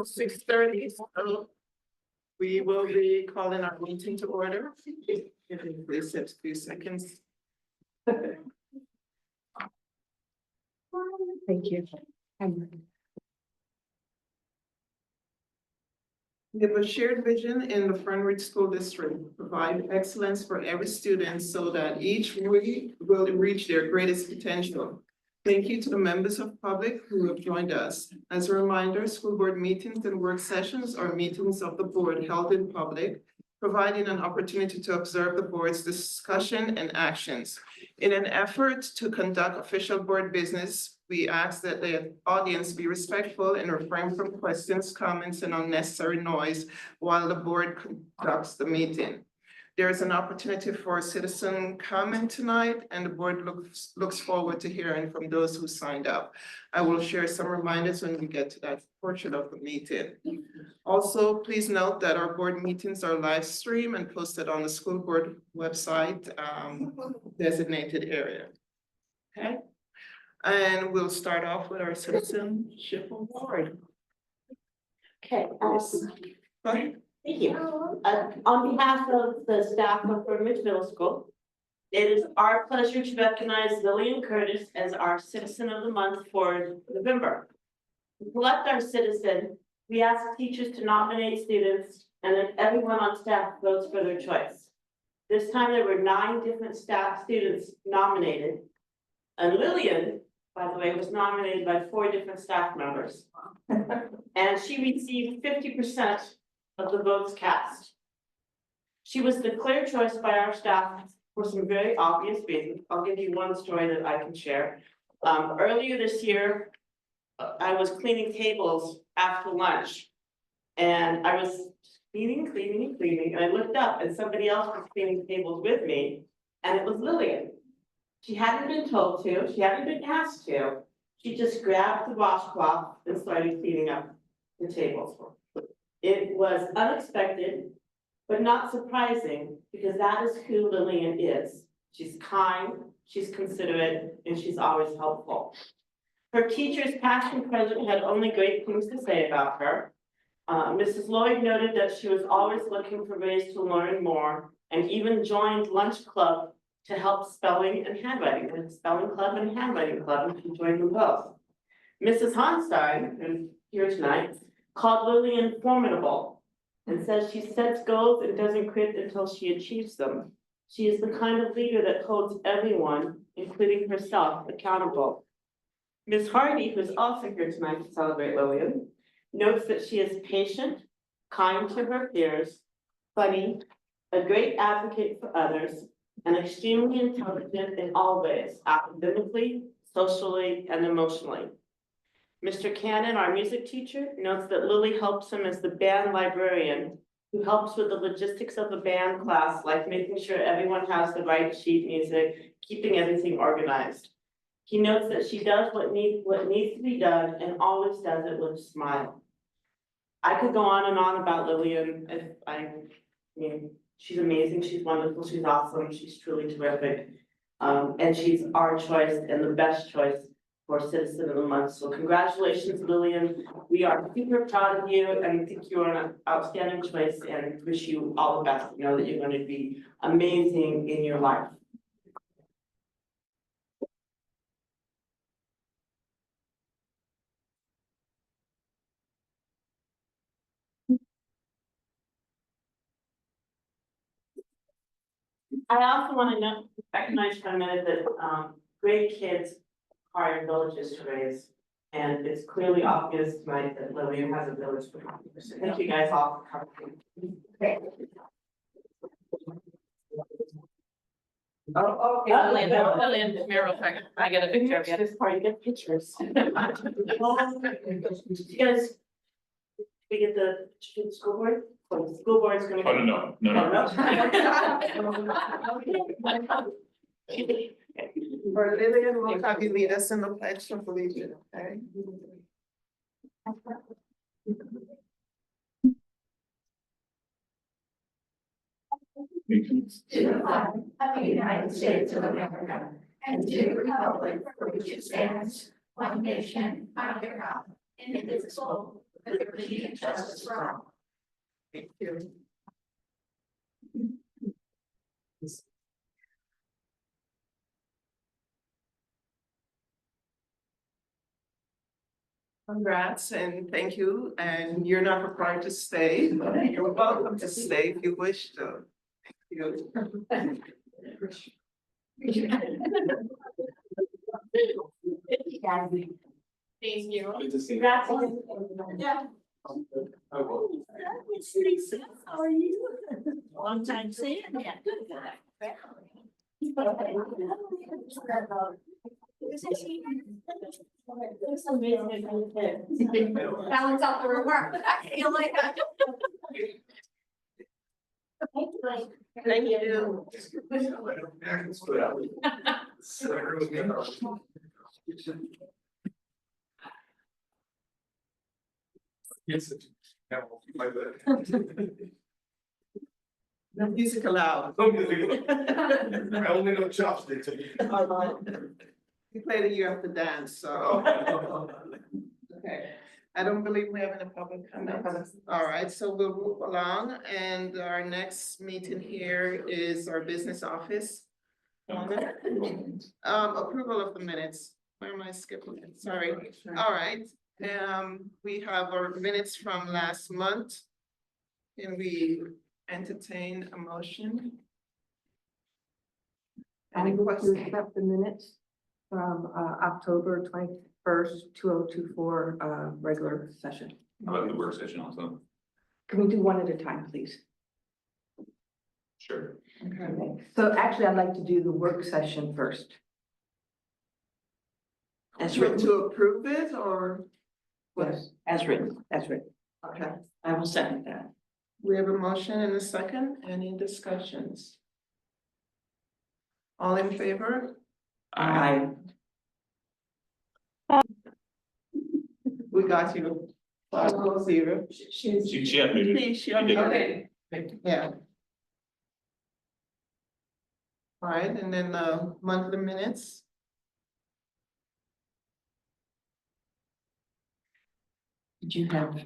6:30, so we will be calling our meeting to order. If you please sit a few seconds. Thank you. We have a shared vision in the Fernridge School District, to provide excellence for every student so that each will reach their greatest potential. Thank you to the members of public who have joined us. As a reminder, school board meetings and work sessions are meetings of the board held in public, providing an opportunity to observe the board's discussion and actions. In an effort to conduct official board business, we ask that the audience be respectful and refrain from questions, comments, and unnecessary noise while the board conducts the meeting. There is an opportunity for citizen comment tonight, and the board looks forward to hearing from those who signed up. I will share some reminders when we get to that portion of the meeting. Also, please note that our board meetings are live streamed and posted on the school board website designated area. Okay, and we'll start off with our citizenship award. Okay. Go ahead. Thank you. On behalf of the staff of Fernridge Middle School, it is our pleasure to recognize Lillian Curtis as our Citizen of the Month for November. To select our citizen, we ask teachers to nominate students, and then everyone on staff votes for their choice. This time there were 9 different students nominated, and Lillian, by the way, was nominated by 4 different staff members, and she received 50% of the votes cast. She was the clear choice by our staff for some very obvious reasons. I'll give you one story that I can share. Earlier this year, I was cleaning tables after lunch, and I was cleaning, and I looked up and somebody else was cleaning tables with me, and it was Lillian. She hadn't been told to, she hadn't been asked to. She just grabbed the washcloth and started cleaning up the tables. It was unexpected, but not surprising, because that is who Lillian is. She's kind, she's considerate, and she's always helpful. Her teachers, past and present, had only great things to say about her. Mrs. Lloyd noted that she was always looking for ways to learn more, and even joined lunch club to help spelling and handwriting, and spelling club and handwriting club, and she joined them both. Mrs. Honstein, who's here tonight, called Lillian formidable and says she sets goals and doesn't quit until she achieves them. She is the kind of leader that holds everyone, including herself, accountable. Ms. Hardy, who's also here tonight to celebrate Lillian, notes that she is patient, kind to her peers, funny, a great advocate for others, and extremely intelligent in all ways, academically, socially, and emotionally. Mr. Cannon, our music teacher, notes that Lily helps him as the band librarian, who helps with the logistics of the band class, like making sure everyone has the right sheet music, keeping everything organized. He notes that she does what needs to be done and always does it with a smile. I could go on and on about Lillian. I mean, she's amazing, she's wonderful, she's awesome, she's truly terrific. And she's our choice and the best choice for Citizen of the Month. So congratulations, Lillian. We are super proud of you and think you are an outstanding choice, and wish you all the best. We know that you're going to be amazing in your life. I also want to recognize for a minute that great kids are villages to raise, and it's clearly obvious tonight that Lillian has a village for her. So thank you guys all for coming. Oh, okay. Lillian, Mira, I get a picture of you. This part, you get pictures. You guys, we get the school board? Oh, the school board is going to. Oh, no. For Lillian, we'll have you lead us in the pledge of allegiance, okay? To the flag of the United States of America and to the republic for which it stands, one nation, under God, indivisible, liberty and justice for all. Thank you. Congrats and thank you, and you're not required to stay, but you're welcome to stay if you wish to. Thank you. Thank you. Congrats. Yeah. It's Lisa, how are you? Long time seeing you. Balance out the remark, but I feel like. Thank you. Yes. No music allowed. I only know chopsticks. You play that you have to dance, so. Okay, I don't believe we have any public comments. All right, so we'll move along, and our next meeting here is our business office. Approval of the minutes. Where am I skipping it? Sorry. All right, we have our minutes from last month. Can we entertain a motion? I Any move to questions? accept the minutes from October 21st, 2024 regular session. How about the work session also? Can we do one at a time, please? Sure. Okay. So actually, I'd like to do the work session first. As written, To approve it or? what? Yes, as written, as written. Okay, I will second that. we have a motion and a second. Any discussions? All in favor? Aye. We got you. 5-0. She unmuted. She unmuted. Yeah. All right, and then the monthly minutes. Did you have?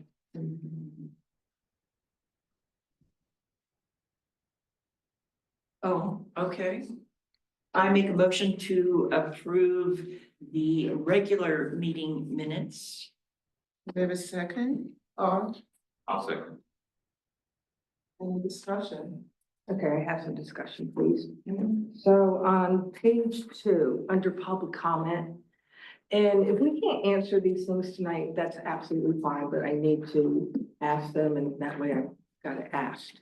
Oh, okay. I make a motion to approve the regular meeting minutes. We have a second, or I'll second. any discussion? Okay, I have some discussion, please. So on page 2, under public comment, and if we can't answer these things tonight, that's absolutely fine, but I need to ask them, and that way I've got it asked.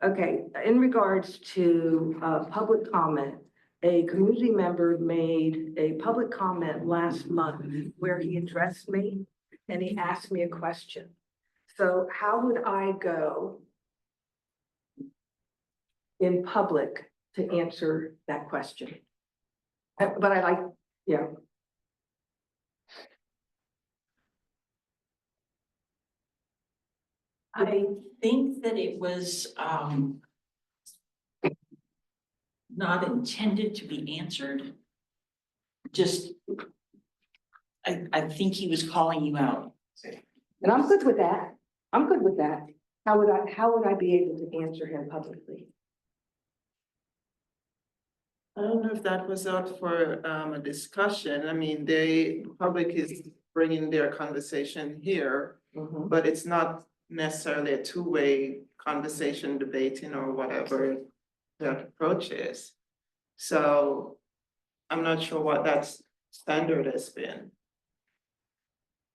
Okay, in regards to public comment, a community member made a public comment last month where he addressed me and he asked me a question. So how would I go in public to answer that question? But I like, yeah. I think that it was not intended to be answered. Just, I think he was calling you out. And I'm good with that. I'm good with that. How would I be able to answer him publicly? I don't know if that was out for a discussion. I mean, the public is bringing their conversation here, but it's not necessarily a two-way conversation, debating or whatever that approach is. So I'm not sure what that standard has been.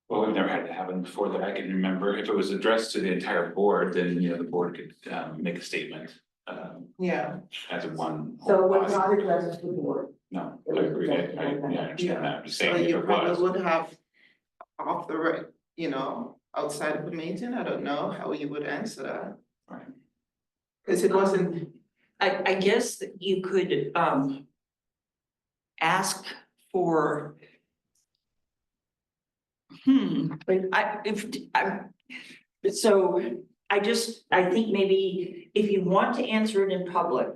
Well, we've never had it happen before that I can remember. If it was addressed to the entire board, then, the board could, make a statement, Yeah, as a one. So it was not addressed to the board. No, I agree. I understand that. I'm just so saying if you it probably was. would have off the outside of the meeting. I don't know how you would answer that. Right. Because it wasn't, I guess that you could ask for. I think maybe if you want to answer it in public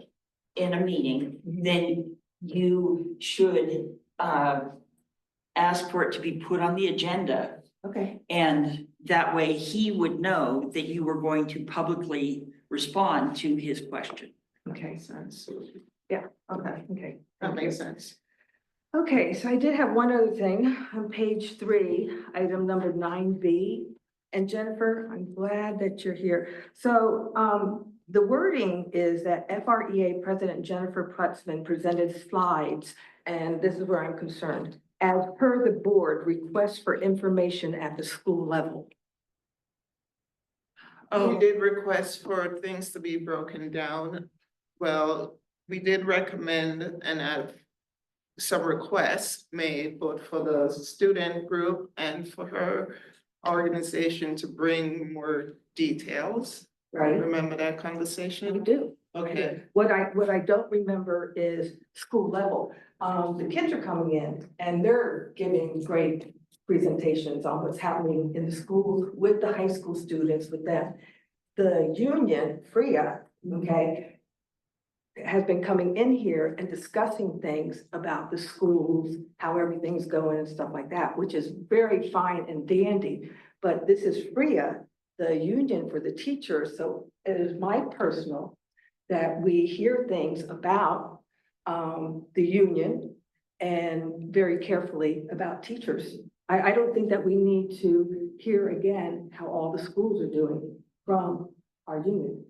in a meeting, then you should ask for it to be put on the agenda Okay, And that way he would know that you were going to publicly respond to his question. okay, Makes sense. okay, okay. That makes sense. Okay, so I did have one other thing on page 3, item number 9B. And Jennifer, I'm glad that you're here. So the wording is that FREA President Jennifer Putzman presented slides, and this is where I'm concerned. As per the board, requests for information at the school level. We did request for things to be broken down. Well, we did recommend and have some requests made both for the student group and for her organization to bring more details. Right? Remember that We conversation? do. Okay. What I don't remember is school level. The kids are coming in and they're giving great presentations on what's happening in the schools with the high school students, with them. The union, FREA, okay, has been coming in here and discussing things about the schools, how everything's going and stuff like that, which is very fine and dandy. But this is FREA, the union for the teachers, so it is my personal that we hear things about the union and very carefully about teachers. I don't think that we need to hear again how all the schools are doing from our union.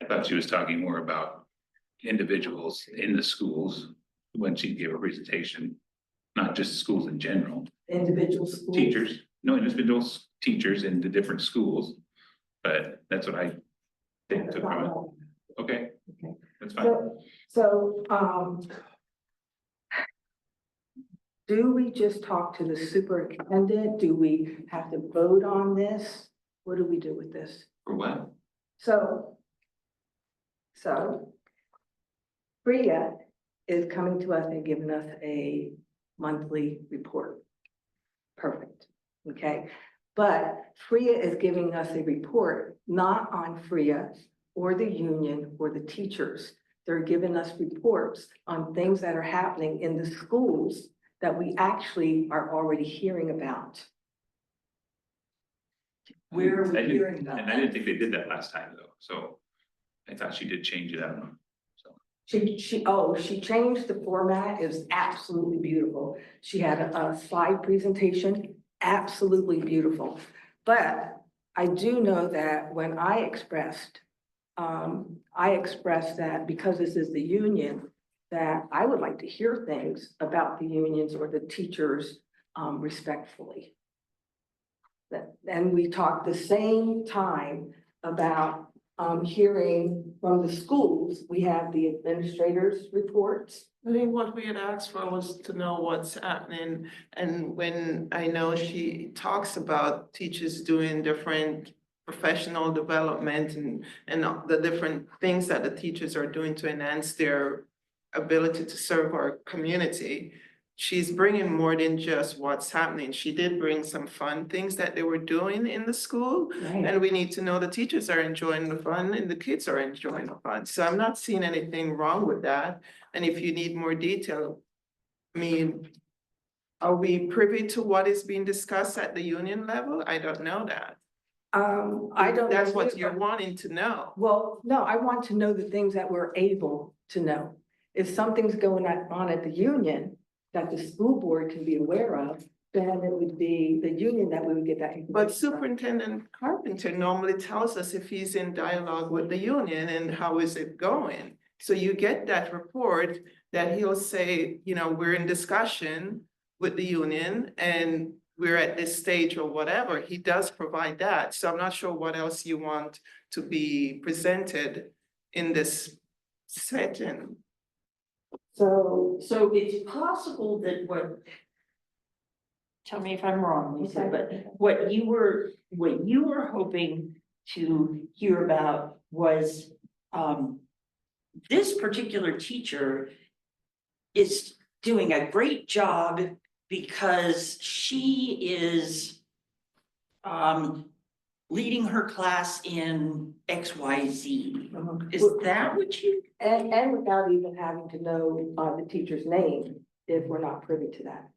I thought she was talking more about individuals in the schools when she gave a presentation, not just schools in general, Individual schools. teachers, no, individuals, teachers in the different schools. But that's what I think took from it. Okay, Okay. that's fine. So, do we just talk to the superintendent? Do we have to vote on this? What do we do with this? For what? So FREA is coming to us and giving us a monthly report. Perfect, okay? But FREA is giving us a report, not on FREA or the union or the teachers. They're giving us reports on things that are happening in the schools that we actually are already hearing about. Where are we I didn't- hearing about And I that? didn't think they did that last time though, so I thought she did change it, I don't know. She changed the format. It was absolutely beautiful. She had a slide presentation, absolutely beautiful. But I do know that when I expressed that because this is the union, that I would like to hear things about the unions or the teachers respectfully. And we talked the same time about hearing from the schools. We have the administrators' reports. I think what we had asked for was to know what's happening. And when I know she talks about teachers doing different professional development and the different things that the teachers are doing to enhance their ability to serve our community, she's bringing more than just what's happening. She did bring some fun things that they were doing in the school. And we need to know the teachers are enjoying the fun and the kids are enjoying the fun. So I'm not seeing anything wrong with that. And if you need more detail, I mean, are we privy to what is being discussed at the union level? I don't know that. I don't. That's know what either. you're wanting to know. Well, no, I want to know the things that we're able to know. If something's going on at the union that the school board can be aware of, then it would be the union that we would get that information But from. Superintendent Carpenter normally tells us if he's in dialogue with the union and how is it going. So you get that report that he'll say, you know, we're in discussion with the union and we're at this stage or whatever. He does provide that. So I'm not sure what else you want to be presented in this setting. So, So it's possible that tell me if I'm wrong, Lisa, but what you were hoping to hear about was, this particular teacher is doing a great job because she is leading her class in XYZ. Is that what you? and without even having to know the teacher's name, if we're not privy to that.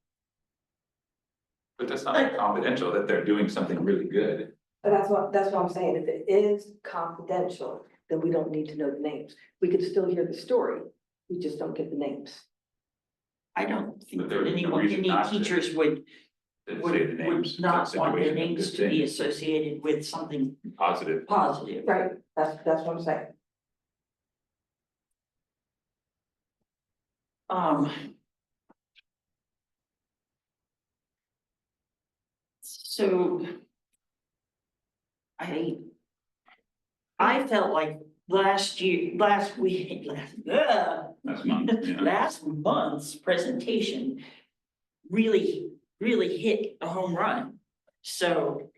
But that's not confidential, that they're doing something really good. But that's what I'm saying. If it is confidential, then we don't need to know the names. We could still hear the story. We just don't get the names. I don't think But there that was no anyone, reason any not to. teachers would Didn't say the names. would not It's a want the situation of names good to be things. associated with something Positive. positive. Right, that's what I'm saying. So. I felt like last week, Last month, yeah. last month's presentation really, really hit a home run. So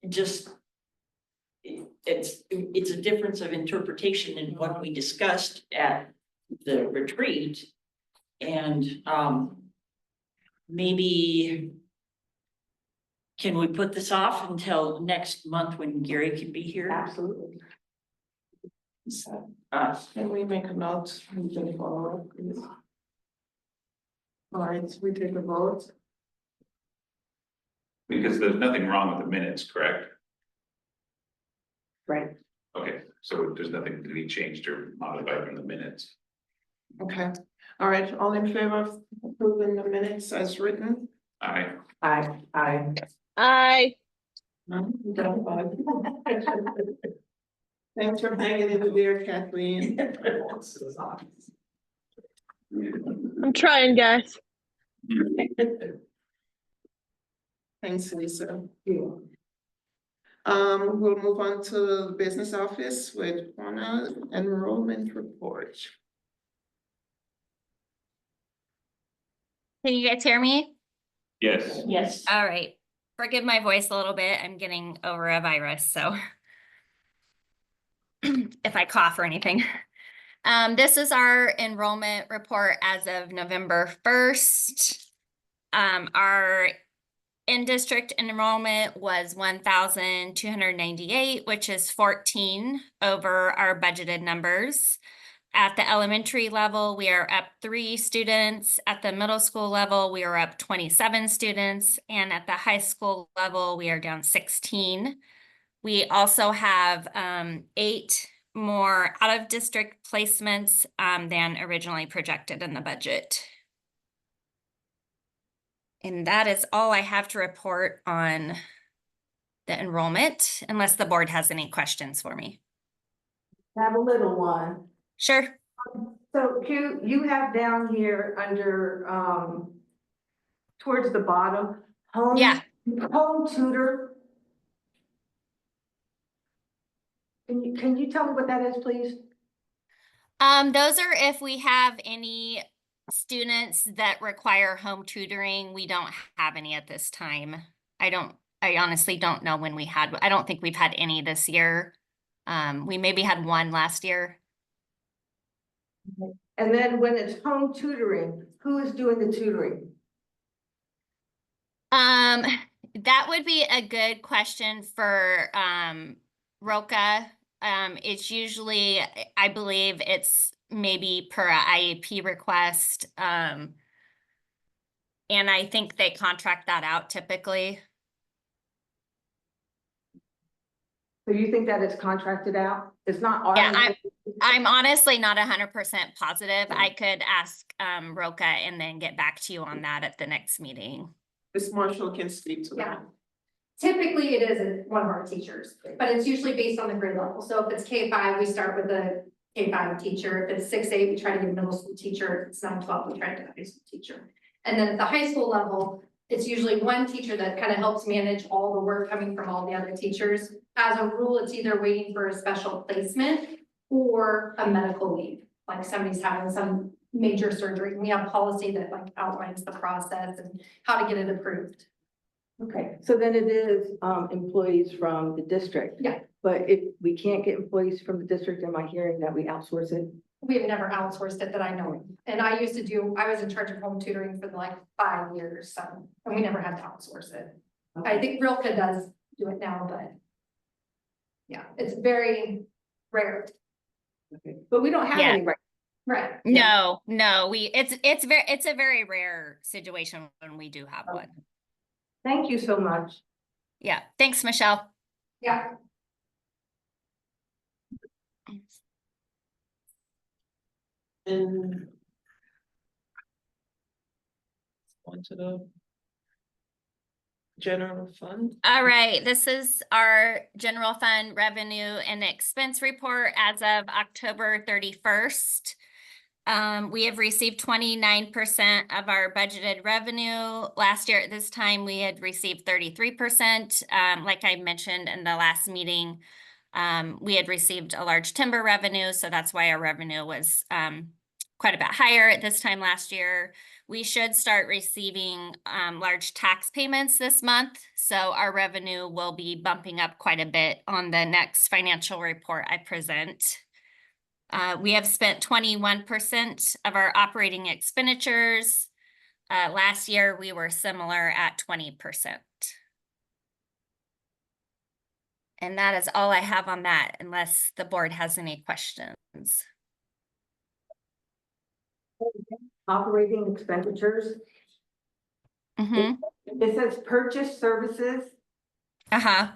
just it's a difference of interpretation in what we discussed at the retreat. And maybe can we put this off until next month when Gary can be here? Absolutely. So, Can we make a note? We can follow up, please. All right, we take a vote. Because there's nothing wrong with the minutes, correct? Right. Okay, so there's nothing to be changed or modified from the minutes. Okay, all right, all in favor of approving the minutes as written? I, I, Thanks for hanging in there, Kathleen. I'm trying, guys. Thanks, Lisa. We'll move on to the business office with Juana enrollment report. Can you guys hear me? yes, yes. All right. Forgive my voice a little bit. I'm getting over a virus, so if I cough or anything. This is our enrollment report as of November 1st. Our in-district enrollment was 1,298, which is 14 over our budgeted numbers. At the elementary level, we are up 3 students. At the middle school level, we are up 27 students. And at the high school level, we are down 16. We also have 8 more out-of-district placements than originally projected in the budget. And that is all I have to report on the enrollment, unless the board has any questions for me. Have a little one. Sure. So you have down here under, towards the bottom, home. Yeah. Home tutor. Can you tell me what that is, please? Those are if we have any students that require home tutoring. We don't have any at this time. I honestly don't know when we had, I don't think we've had any this year. We maybe had 1 last year. And then when it's home tutoring, who is doing the tutoring? That would be a good question for Roka. It's usually, I believe it's maybe per IEP request. And I think they contract that out typically. So you think that it's contracted out? It's not our. Yeah, I'm honestly not 100% positive. I could ask Roka and then get back to you on that at the next meeting. Ms. Marshall can speak to Yeah. that. Typically, it is one of our teachers, but it's usually based on the grade level. So if it's K-5, we start with the K-5 teacher. If it's 6-8, we try to get a middle school teacher. If it's 9-12, we try to get a high school teacher. And then at the high school level, it's usually one teacher that kind of helps manage all the work coming from all the other teachers. As a rule, it's either waiting for a special placement or a medical leave, like somebody's having some major surgery. We have policy that like outlines the process and how to get it approved. Okay, so then it is employees from the district. Yeah. But if we can't get employees from the district, am I hearing that we outsource it? We have never outsourced it that I know of. And I was in charge of home tutoring for like 5 years, so, and we never had to outsource it. I think Rilke does do it now, but yeah, it's very rare. Okay, but we don't have Yeah. any right. Right. No, it's a very rare situation when we do have one. Thank you so much. Yeah, thanks, Michelle. Yeah. And on to the general fund. All right, this is our general fund revenue and expense report as of October 31st. We have received 29% of our budgeted revenue. Last year at this time, we had received 33%. Like I mentioned in the last meeting, we had received a large timber revenue, so that's why our revenue was quite a bit higher at this time last year. We should start receiving large tax payments this month, so our revenue will be bumping up quite a bit on the next financial report I present. We have spent 21% of our operating expenditures. Last year, we were similar at 20%. And that is all I have on that, unless the board has any questions. Operating expenditures. Mm-hmm. It says purchase services. Uh-huh.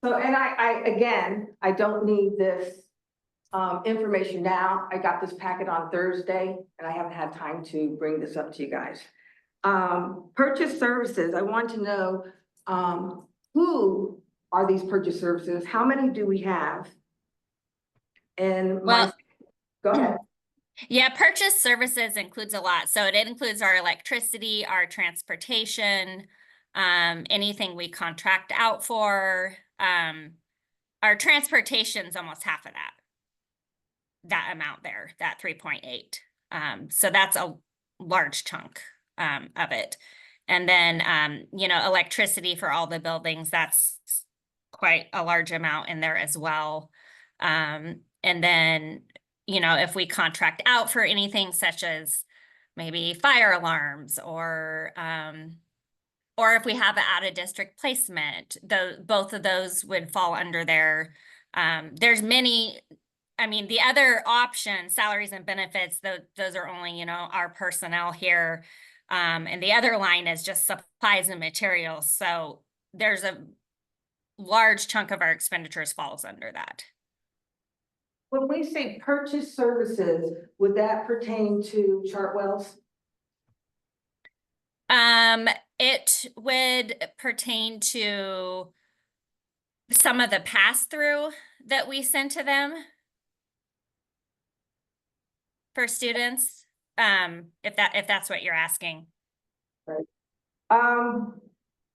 So, and I don't need this information now. I got this packet on Thursday and I haven't had time to bring this up to you guys. Purchase services, I want to know, who are these purchase services? How many do we have? And Well, go ahead. yeah, purchase services includes a lot. So it includes our electricity, our transportation, anything we contract out for. Our transportation's almost half of that amount there, that 3.8. So that's a large chunk of it. And then, electricity for all the buildings, that's quite a large amount in there as well. And then, if we contract out for anything such as maybe fire alarms or if we have an out-of-district placement, both of those would fall under there. There's many, the other options, salaries and benefits, those are only, our personnel here. And the other line is just supplies and materials. So there's a large chunk of our expenditures falls under that. When we say purchase services, would that pertain to Chartwell's? It would pertain to some of the pass-through that we send to them for students, if that's what you're asking. Right.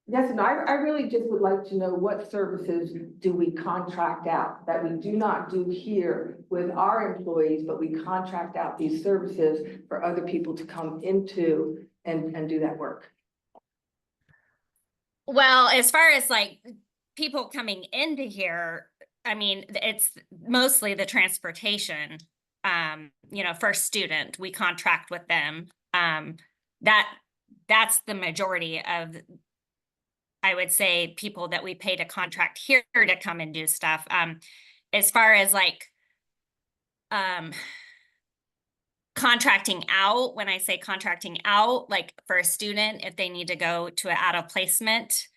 Yes, and I really just would like to know what services do we contract out that we do not do here with our employees, but we contract out these services for other people to come into and do that work. Well, as far as like people coming into here, it's mostly the transportation. For student, we contract with them. That's the majority of, I would say, people that we pay to contract here to come and do stuff. As far as like contracting out, when I say contracting out, like for a student, if they need to go to an out of placement,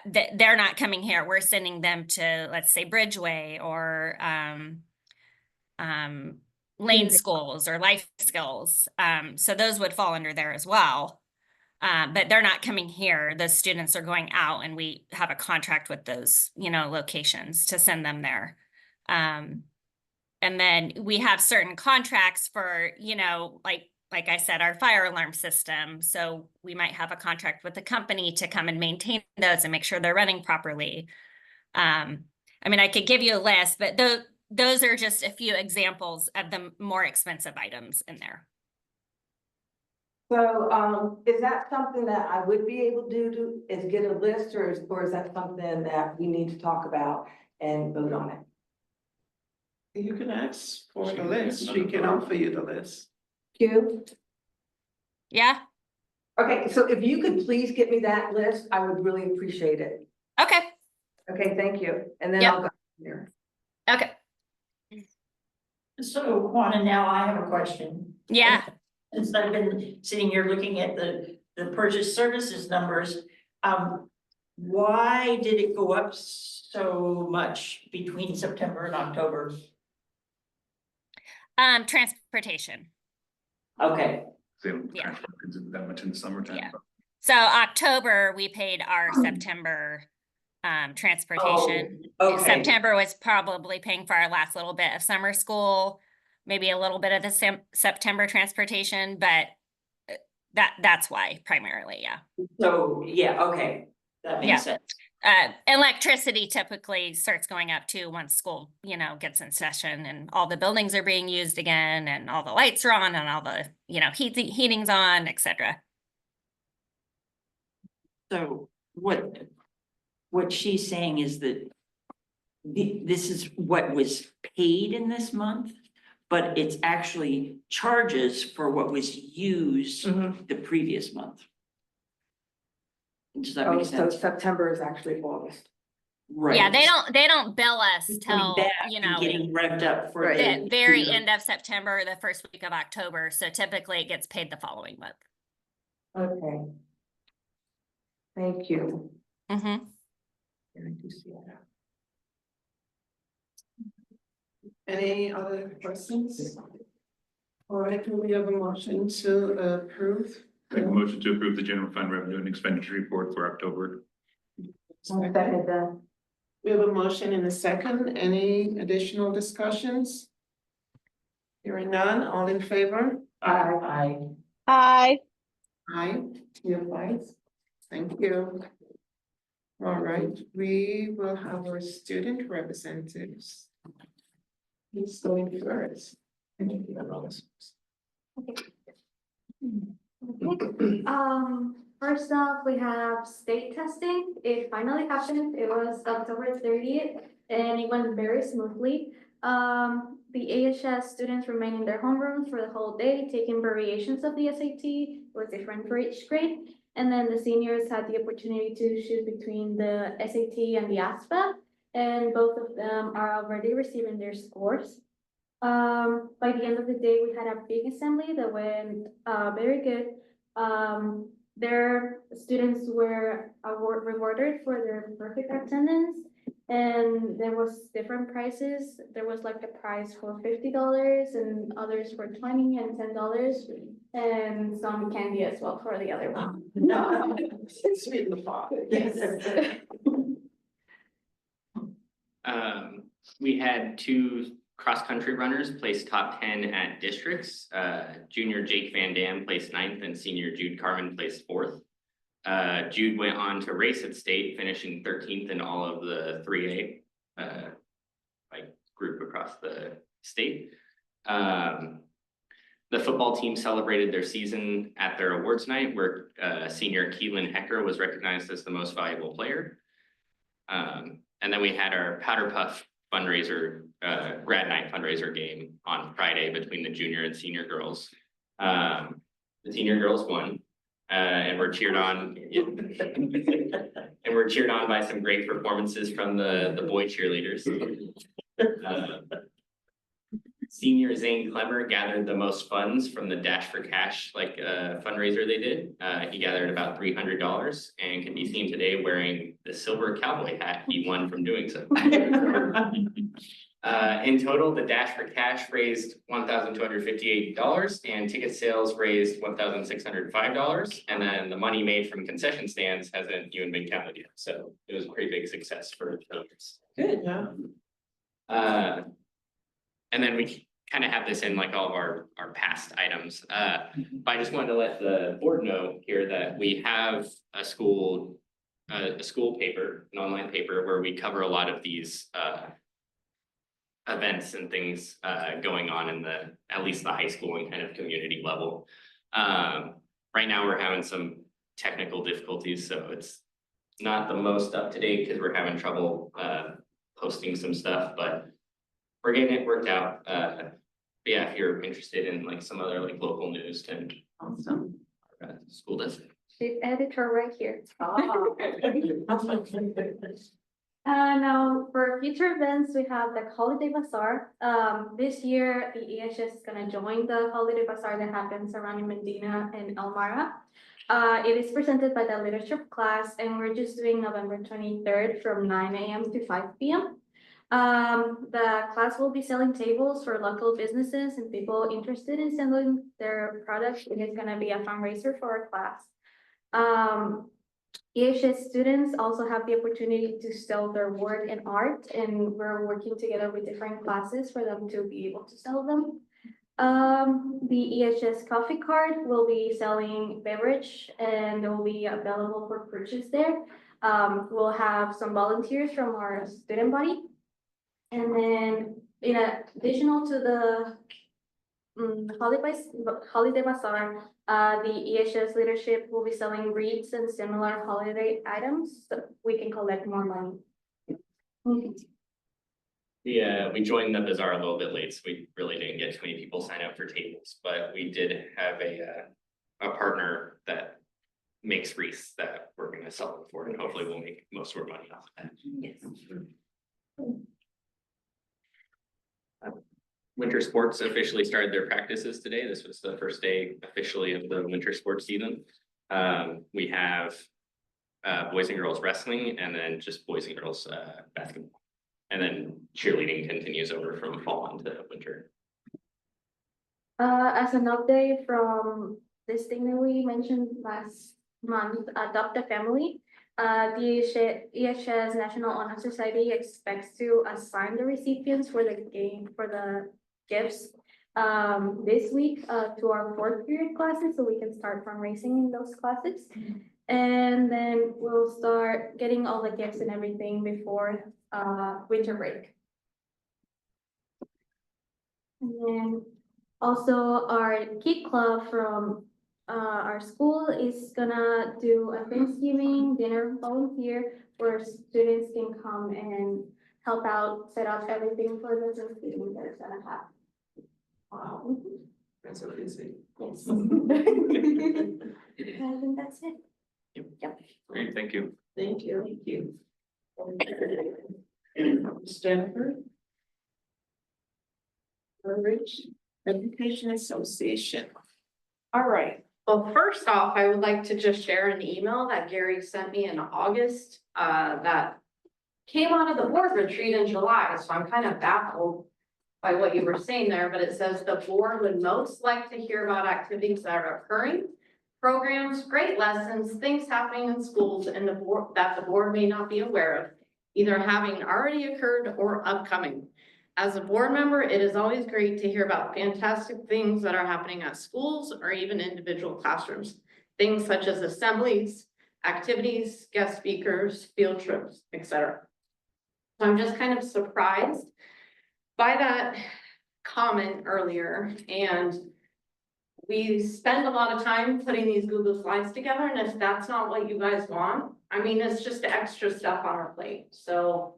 they're not coming here. We're sending them to, let's say, Bridgeway or lane schools or life skills. So those would fall under there as well. But they're not coming here. The students are going out and we have a contract with those, locations to send them there. And then we have certain contracts for, like I said, our fire alarm system. So we might have a contract with the company to come and maintain those and make sure they're running properly. I could give you a list, but those are just a few examples of the more expensive items in there. So is that something that I would be able to do, is get a list, or is that something that we need to talk about and vote on it? You can ask for the list. She can offer you the list. Q? Yeah. Okay, so if you could please get me that list, I would really appreciate it. Okay. Okay, thank you. And then Yep. I'll go here. Okay. So Juana, now I have a question. Yeah. Since I've been sitting here looking at the purchase services numbers, why did it go up so much between September and October? Transportation. Okay, They don't Yeah. transfer that much in the summertime. Yeah. So October, we paid our September transportation. okay. September was probably paying for our last little bit of summer school, maybe a little bit of the September transportation, but that's why primarily, yeah. So, yeah, okay, that Yeah. makes sense. Electricity typically starts going up too once school, gets in session and all the buildings are being used again and all the lights are on and all the, heating's on, etc. So what she's saying is that this is what was paid in this month, but it's actually charges for what was used the previous month. Does that Oh, make so sense? September is actually August. Right. Yeah, they don't bill us Coming till, back and getting revved up for the the very end of September, the first week of October. So typically it gets paid the following month. Okay. Thank you. Mm-hmm. Yeah, I do see that. Any other questions? All right, can we have a motion to approve? Make a motion to approve the general fund revenue and expenditure report for October. Second that. We have a motion in a second. Any additional discussions? Hearing none, all in favor? Aye. Aye. Aye, you advise. Thank you. All right, we will have our student representatives. Who's going first? First off, we have state testing. It finally happened. It was October 30th and it went very smoothly. The AHS students remained in their homerooms for the whole day, taking variations of the SAT. It was different for each grade. And then the seniors had the opportunity to choose between the SAT and the ASPA, and both of them are already receiving their scores. By the end of the day, we had a big assembly that went very good. Their students were rewarded for their perfect attendance, and there was different prices. There was like a prize for $50 and others for $20 and $10, and some candy as well for the other one. Sweet in the pot. Yes. We had two cross-country runners place top 10 at districts. Junior Jake Van Dam placed 9th and senior Jude Carmen placed 4th. Jude went on to race at state, finishing 13th in all of the 3A group across the state. The football team celebrated their season at their awards night, where senior Keelan Hecker was recognized as the most valuable player. And then we had our Powder Puff fundraiser, grad night fundraiser game on Friday between the junior and senior girls. The senior girls won, and were cheered on. And we're cheered on by some great performances from the boy cheerleaders. Senior Zane Clemmer gathered the most funds from the Dash for Cash fundraiser they did. He gathered about $300 and can be seen today wearing the silver cowboy hat he won from doing so. In total, the Dash for Cash raised $1,258 and ticket sales raised $1,605. And then the money made from concession stands hasn't even been counted yet. So it was a pretty big success for the others. Good, yeah. And then we kind of have this in like all of our past items. But I just wanted to let the board know here that we have a school paper, an online paper, where we cover a lot of these events and things going on in at least the high school and kind of community level. Right now we're having some technical difficulties, so it's not the most up to date because we're having trouble posting some stuff, but we're getting it worked out. But yeah, if you're interested in like some other like local news, then Awesome. school does it. Chief editor right here. Now, for future events, we have the Holiday Bazaar. This year, the EHS is gonna join the Holiday Bazaar that happens around in Medina and Elmira. It is presented by the leadership class, and we're just doing November 23rd from 9 a.m. to 5 p.m. The class will be selling tables for local businesses and people interested in selling their products. It is gonna be a fundraiser for our class. EHS students also have the opportunity to sell their work and art, and we're working together with different classes for them to be able to sell them. The EHS coffee cart will be selling beverage and it will be available for purchase there. We'll have some volunteers from our student body. And then in additional to the Holiday Bazaar, the EHS leadership will be selling wreaths and similar holiday items, so we can collect more money. We joined the bazaar a little bit late, so we really didn't get too many people sign up for tables, but we did have a partner that makes wreaths that we're gonna sell them for, and hopefully we'll make most of our money off of that. Yes. Winter sports officially started their practices today. This was the first day officially of the winter sports season. We have boys and girls wrestling, and then just boys and girls basketball. And then cheerleading continues over from fall into winter. As an update from this thing that we mentioned last month, Adopt a Family. The EHS National Honor Society expects to assign the recipients for the gifts this week to our 4th period classes, so we can start fundraising in those classes. And then we'll start getting all the gifts and everything before winter break. And then also our Kid Club from our school is gonna do a Thanksgiving dinner volunteer where students can come and help out, set up everything for the Thanksgiving they're gonna have. Wow, that's so busy. Yes. I think that's it. Yep. Great, thank you. Thank you. Thank you. Ms. Jennifer? Rich Education Association. All right. Well, first off, I would like to just share an email that Gary sent me in August, that came out of the board retreat in July, so I'm kind of baffled by what you were saying there, but it says the board would most like to hear about activities that are occurring, programs, great lessons, things happening in schools and the board that the board may not be aware of, either having already occurred or upcoming. As a board member, it is always great to hear about fantastic things that are happening at schools or even individual classrooms. Things such as assemblies, activities, guest speakers, field trips, etc. So I'm just kind of surprised by that comment earlier, and we spend a lot of time putting these Google Slides together, and if that's not what you guys want, I mean, it's just extra stuff on our plate. So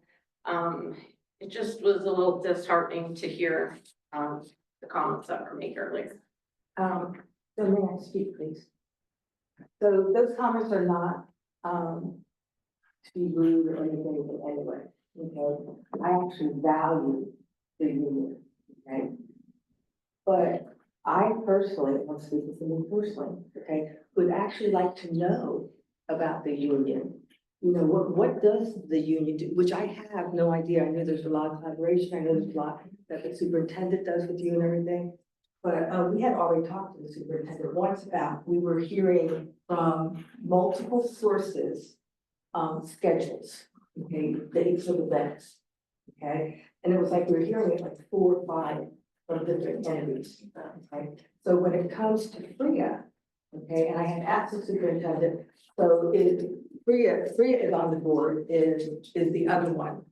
it just was a little disheartening to hear the comments that were made earlier. So may I speak, please? So those comments are not to be rude or anything in any way, okay? I actually value the union, okay? But I personally, I'm speaking for me personally, okay, would actually like to know about the union. You know, what does the union do, which I have no idea. I know there's a lot of collaboration. I know there's a lot that the superintendent does with you and everything. But we had already talked to the superintendent once about, we were hearing from multiple sources, schedules, okay, dates of events, okay? And it was like we were hearing it like 4 or 5 from different entities, okay? So when it comes to FRIA, okay, and I had asked the superintendent, so FRIA is on the board, is the other one,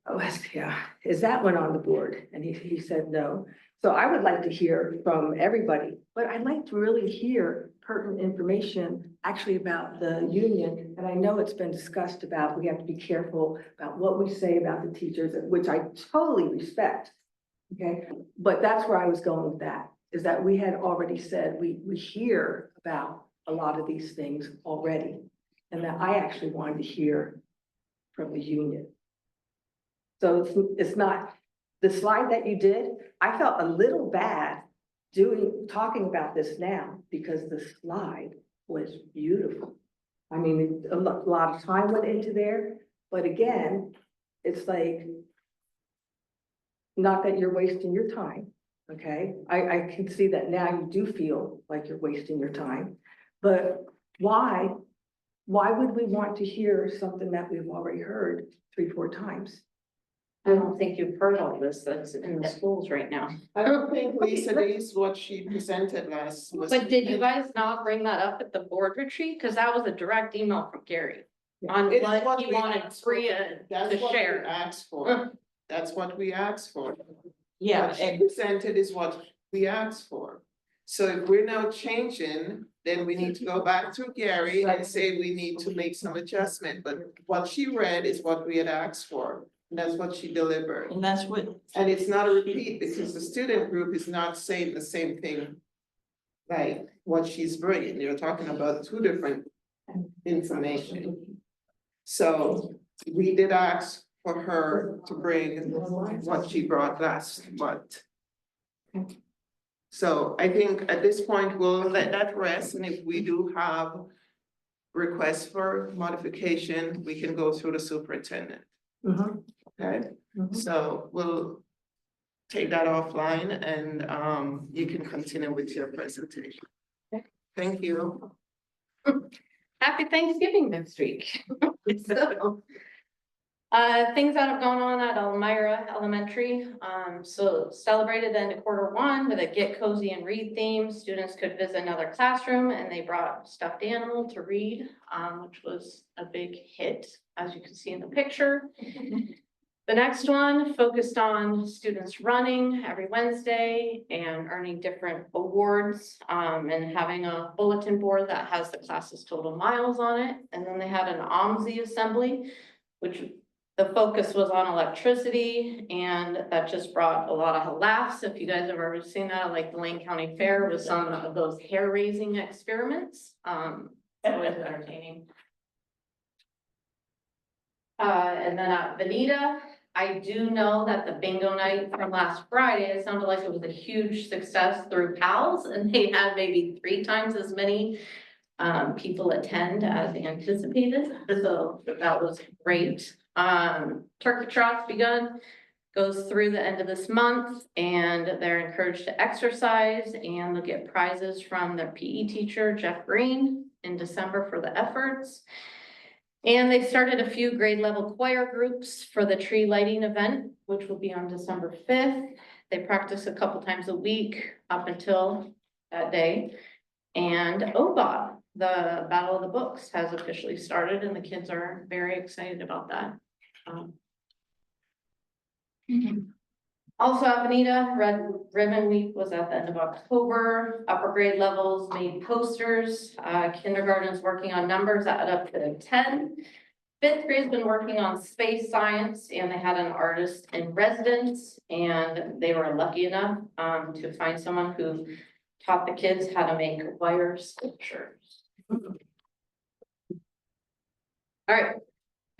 OSBA, is that one on the board? And he said no. So I would like to hear from everybody, but I'd like to really hear pertinent information actually about the union. And I know it's been discussed about, we have to be careful about what we say about the teachers, which I totally respect. Okay, but that's where I was going with that, is that we had already said, we hear about a lot of these things already. and that I actually wanted to hear from the union. So it's not, the slide that you did, I felt a little bad talking about this now because the slide was beautiful. I mean, a lot of time went into there, but again, it's like, not that you're wasting your time, okay? I can see that now you do feel like you're wasting your time, but why would we want to hear something that we've already heard 3-4 times? I don't think you've heard all this that's in the schools right now. I don't think Lisa, this what she presented last was. But did you guys not bring that up at the board retreat? Cause that was a direct email from Gary on It is what he we wanted asked for. Bria That's to what we share. asked for. That's what we asked for. Yeah, What she and presented is what we asked for. So if we're now changing, then we need to go back to Gary and say we need to make some adjustment, but what she read is what we had asked for. And that's what she delivered. and that's what, And it's not a repeat because the student group is not saying the same thing. Like what she's bringing, you're talking about two different information. So we did ask for her to bring what she brought last, but. So I think at this point, we'll let that rest, and if we do have requests for modification, we can go through the superintendent, okay? So we'll take that offline and you can continue with your presentation. Thank you. Happy Thanksgiving next week. So, things that have gone on at Elmira Elementary, so celebrated the end of Q1 with a Get Cozy and Read theme. Students could visit another classroom and they brought stuffed animal to read, which was a big hit, as you can see in the picture. The next one focused on students running every Wednesday and earning different awards, and having a bulletin board that has the class's total miles on it. And then they had an OMSI assembly, which the focus was on electricity, and that just brought a lot of laughs. If you guys have ever seen that, like the Lane County Fair with some of those hair-raising experiments, it's always entertaining. And then at Veneta, I do know that the bingo night from last Friday, it sounded like it was a huge success through PALS, and they had maybe 3 times as many people attend as anticipated, so that was great. Turkey Trot's begun, goes through the end of this month, and they're encouraged to exercise, and they'll get prizes from their PE teacher, Jeff Green, in December for the efforts. And they started a few grade level choir groups for the tree lighting event, which will be on December 5th. They practice a couple times a week up until that day. And OBOT, the Battle of the Books, has officially started, and the kids are very excited about that. Also at Veneta, Red Ribbon Week was at the end of October. Upper grade levels made posters. Kindergarten's working on numbers that add up to 10. 5th grade's been working on space science, and they had an artist in residence, and they were lucky enough to find someone who taught the kids how to make wire sculptures. All right.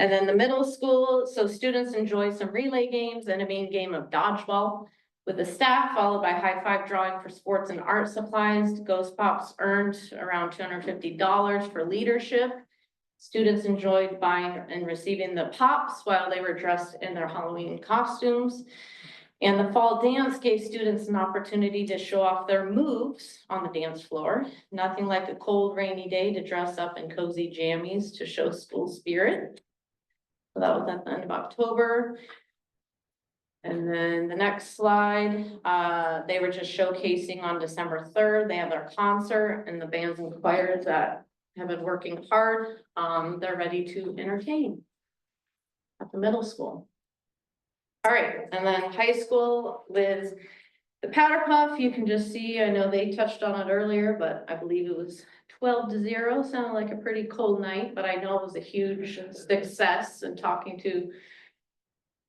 And then the middle school, so students enjoy some relay games and a main game of dodgeball with the staff, followed by high five drawing for sports and art supplies. Ghost Pops earned around $250 for leadership. Students enjoyed buying and receiving the pops while they were dressed in their Halloween costumes. And the fall dance gave students an opportunity to show off their moves on the dance floor. Nothing like a cold, rainy day to dress up in cozy jammies to show school spirit. So that was at the end of October. And then the next slide, they were just showcasing on December 3rd. They have their concert, and the bands and choirs that have been working hard, they're ready to entertain at the middle school. All right, and then high school with the Powder Puff, you can just see, I know they touched on it earlier, but I believe it was 12-0, sounded like a pretty cold night, but I know it was a huge success, and talking to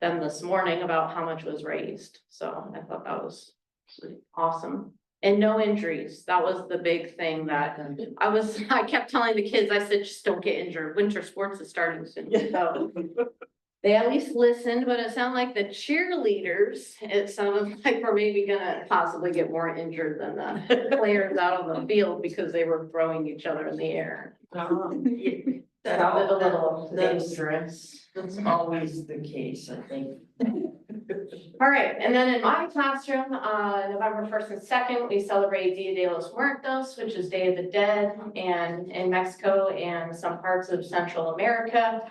them this morning about how much was raised. So I thought that was awesome. And no injuries. That was the big thing that I kept telling the kids, I said, just don't get injured. Winter sports is starting soon, so. They at least listened, but it sounded like the cheerleaders, it sounded like we're maybe gonna possibly get more injured than the players out on the field because they were throwing each other in the air. That's a little dangerous. That's always the case, I think. All right, and then in my classroom, November 1st and 2nd, we celebrate Dia de los Muertos, which is Day of the Dead, and in Mexico and some parts of Central America,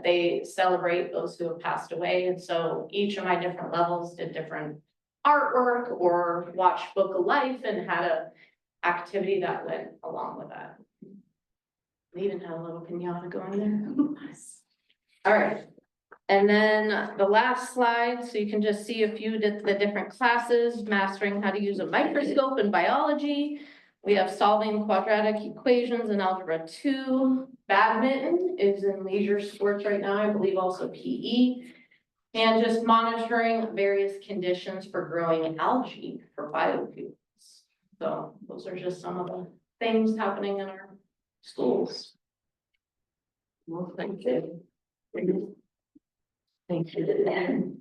they celebrate those who have passed away. And so each of my different levels did different artwork or watched Book of Life and had a activity that went along with that. We even had a little piñata going there. Nice. All right. And then the last slide, so you can just see a few of the different classes, mastering how to use a microscope in biology. We have solving quadratic equations in Algebra 2. Badminton is in leisure sports right now, I believe also PE. And just monitoring various conditions for growing algae for biofuels. So those are just some of the things happening in our schools. Well, thank you. Thank you.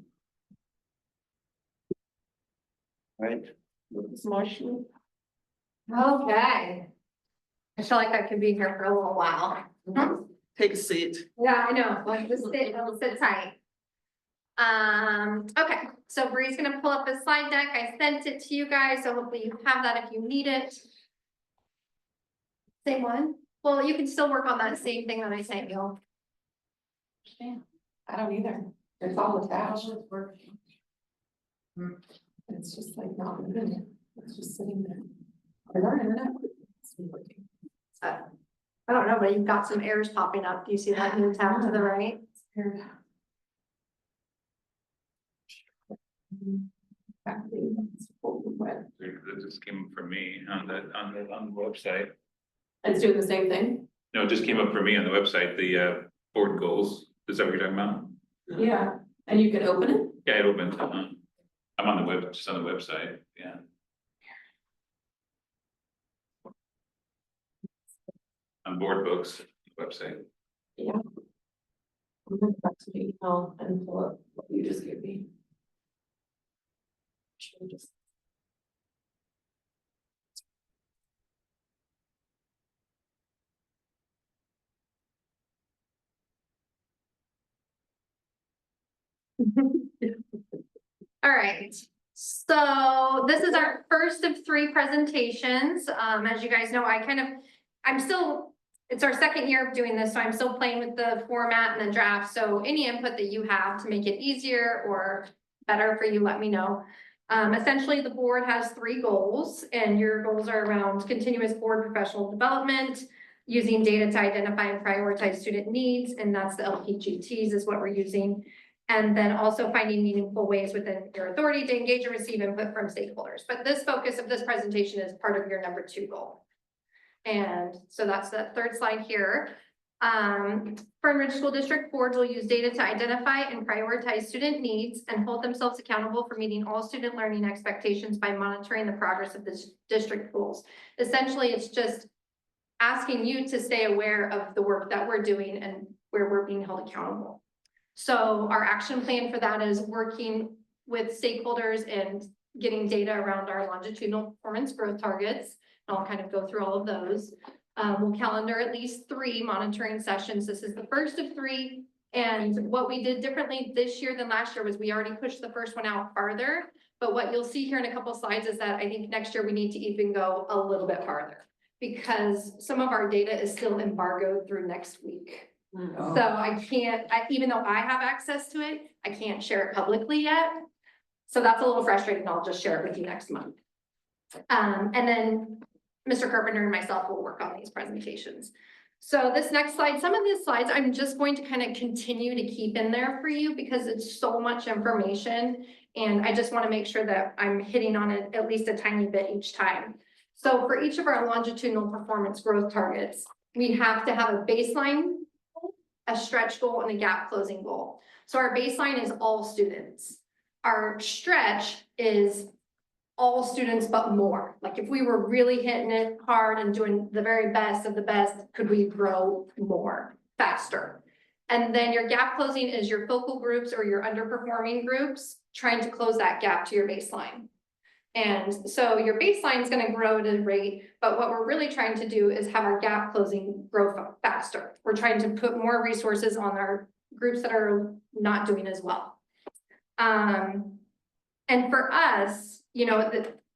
Right. Marshall. Okay. I feel like I could be here for a little while. Take a seat. Yeah, I know, like just sit tight. Okay, so Bree's gonna pull up a slide deck. I sent it to you guys, so hopefully you have that if you need it. Same one? Well, you can still work on that same thing that I sent you. I don't either. It's all attached. It's just like not moving. It's just sitting there. Is our internet? I don't know, but you've got some errors popping up. Do you see that new tab to the right? It just came from me on the website. It's doing the same thing? No, it just came up for me on the website, the board goals. Is that what you're talking about? Yeah, and you can open it? Yeah, it opens. I'm on the web, just on the website, yeah. On board books website. Yeah. I'm going back to the email and pull up what you just gave me. All right, so this is our first of 3 presentations. As you guys know, it's our second year of doing this, so I'm still playing with the format and the draft. So any input that you have to make it easier or better for you, let me know. Essentially, the board has 3 goals, and your goals are around continuous board professional development, using data to identify and prioritize student needs, and that's the LPGTs is what we're using. And then also finding meaningful ways within your authority to engage and receive input from stakeholders. But this focus of this presentation is part of your number 2 goal. And so that's the 3rd slide here. Fern School District boards will use data to identify and prioritize student needs and hold themselves accountable for meeting all student learning expectations by monitoring the progress of the district goals. Essentially, it's just asking you to stay aware of the work that we're doing and where we're being held accountable. So our action plan for that is working with stakeholders and getting data around our longitudinal performance growth targets. And I'll kind of go through all of those. We'll calendar at least 3 monitoring sessions. This is the first of 3. And what we did differently this year than last year was we already pushed the first one out farther. But what you'll see here in a couple slides is that I think next year we need to even go a little bit farther because some of our data is still embargoed through next week. So I can't, even though I have access to it, I can't share it publicly yet. So that's a little frustrating. I'll just share it with you next month. And then Mr. Carpenter and myself will work on these presentations. So this next slide, some of these slides, I'm just going to kind of continue to keep in there for you because it's so much information. And I just want to make sure that I'm hitting on it at least a tiny bit each time. So for each of our longitudinal performance growth targets, we have to have a baseline, a stretch goal, and a gap closing goal. So our baseline is all students. Our stretch is all students but more. Like if we were really hitting it hard and doing the very best of the best, could we grow more, faster? And then your gap closing is your focal groups or your underperforming groups, trying to close that gap to your baseline. And so your baseline is going to grow at a rate, but what we're really trying to do is have our gap closing grow faster. We're trying to put more resources on our groups that are not doing as well. And for us, you know,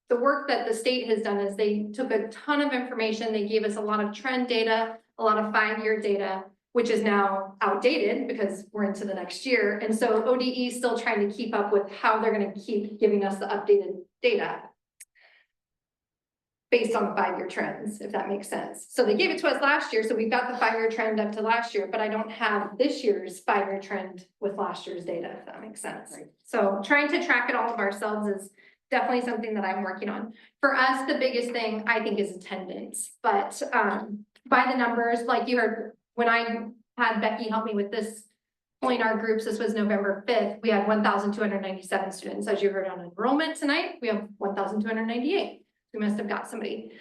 the work that the state has done is they took a ton of information. They gave us a lot of trend data, a lot of 5-year data, which is now outdated because we're into the next year. And so ODE is still trying to keep up with how they're going to keep giving us the updated data based on the 5-year trends, if that makes sense. So they gave it to us last year, so we've got the 5-year trend up to last year, but I don't have this year's 5-year trend with last year's data, if that makes sense. Right. So trying to track it all of ourselves is definitely something that I'm working on. For us, the biggest thing I think is attendance, but by the numbers, like you heard, when I had Becky help me with this, pulling our groups, this was November 5th, we had 1,297 students. As you heard on enrollment tonight, we have 1,298. We must have got somebody.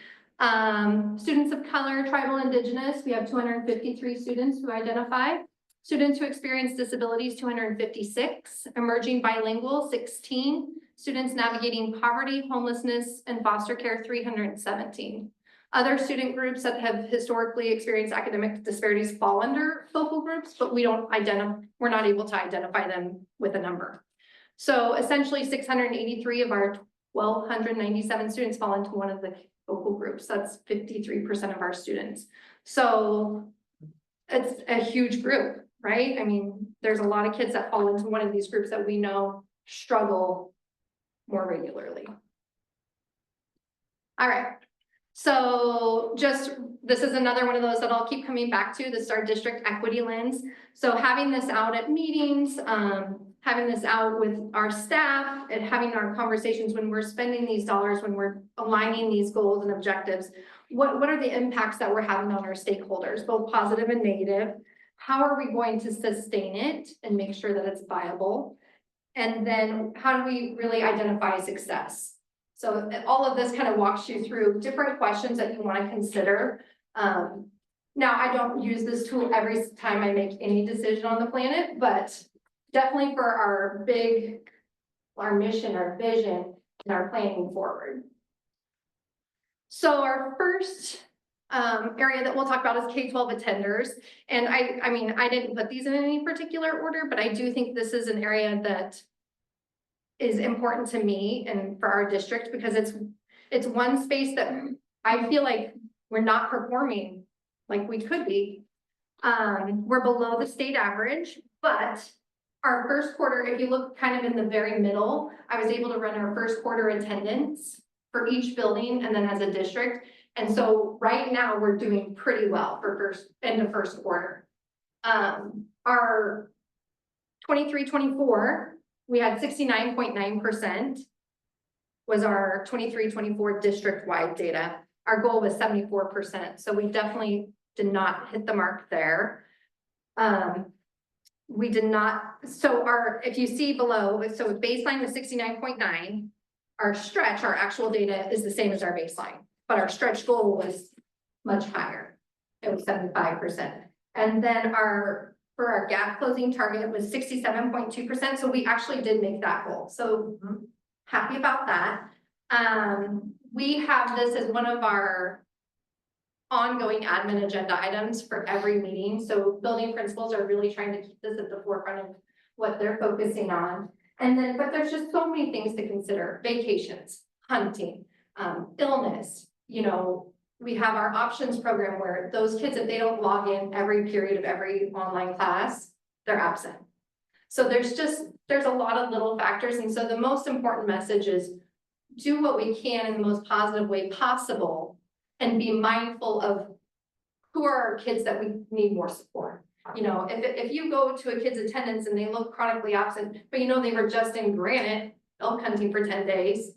Students of color, tribal, indigenous, we have 253 students who identify. Students who experience disabilities, 256. Emerging bilingual, 16. Students navigating poverty, homelessness, and foster care, 317. Other student groups that have historically experienced academic disparities fall under focal groups, but we're not able to identify them with a number. So essentially 683 of our 1,297 students fall into one of the focal groups. That's 53% of our students. So it's a huge group, right? I mean, there's a lot of kids that fall into one of these groups that we know struggle more regularly. All right. So this is another one of those that I'll keep coming back to. This is our district equity lens. So having this out at meetings, having this out with our staff, and having our conversations when we're spending these dollars, when we're aligning these goals and objectives, what are the impacts that we're having on our stakeholders, both positive and negative? How are we going to sustain it and make sure that it's viable? And then how do we really identify success? So all of this kind of walks you through different questions that you want to consider. Now, I don't use this tool every time I make any decision on the planet, but definitely for our mission, our vision, and our planning forward. So our first area that we'll talk about is K-12 attenders. And I mean, I didn't put these in any particular order, but I do think this is an area that is important to me and for our district, because it's one space that I feel like we're not performing like we could be. We're below the state average, but our first quarter, if you look kind of in the very middle, I was able to run our first quarter attendance for each building and then as a district. And so right now we're doing pretty well for end of first quarter. Our 23-24, we had 69.9% was our 23-24 district-wide data. Our goal was 74%. So we definitely did not hit the mark there. We did not, so if you see below, so baseline was 69.9, our stretch, our actual data is the same as our baseline, but our stretch goal was much higher. It was 75%. And then for our gap closing target was 67.2%. So we actually did make that goal. So happy about that. We have this as one of our ongoing admin agenda items for every meeting. So building principals are really trying to keep this at the forefront of what they're focusing on. And then, but there's just so many things to consider: vacations, hunting, illness, you know. We have our options program where those kids, if they don't log in every period of every online class, they're absent. So there's a lot of little factors. And so the most important message is do what we can in the most positive way possible and be mindful of who are our kids that we need more support. You know, if you go to a kid's attendance and they look chronically absent, but you know they were just in Granite elk hunting for 10 days,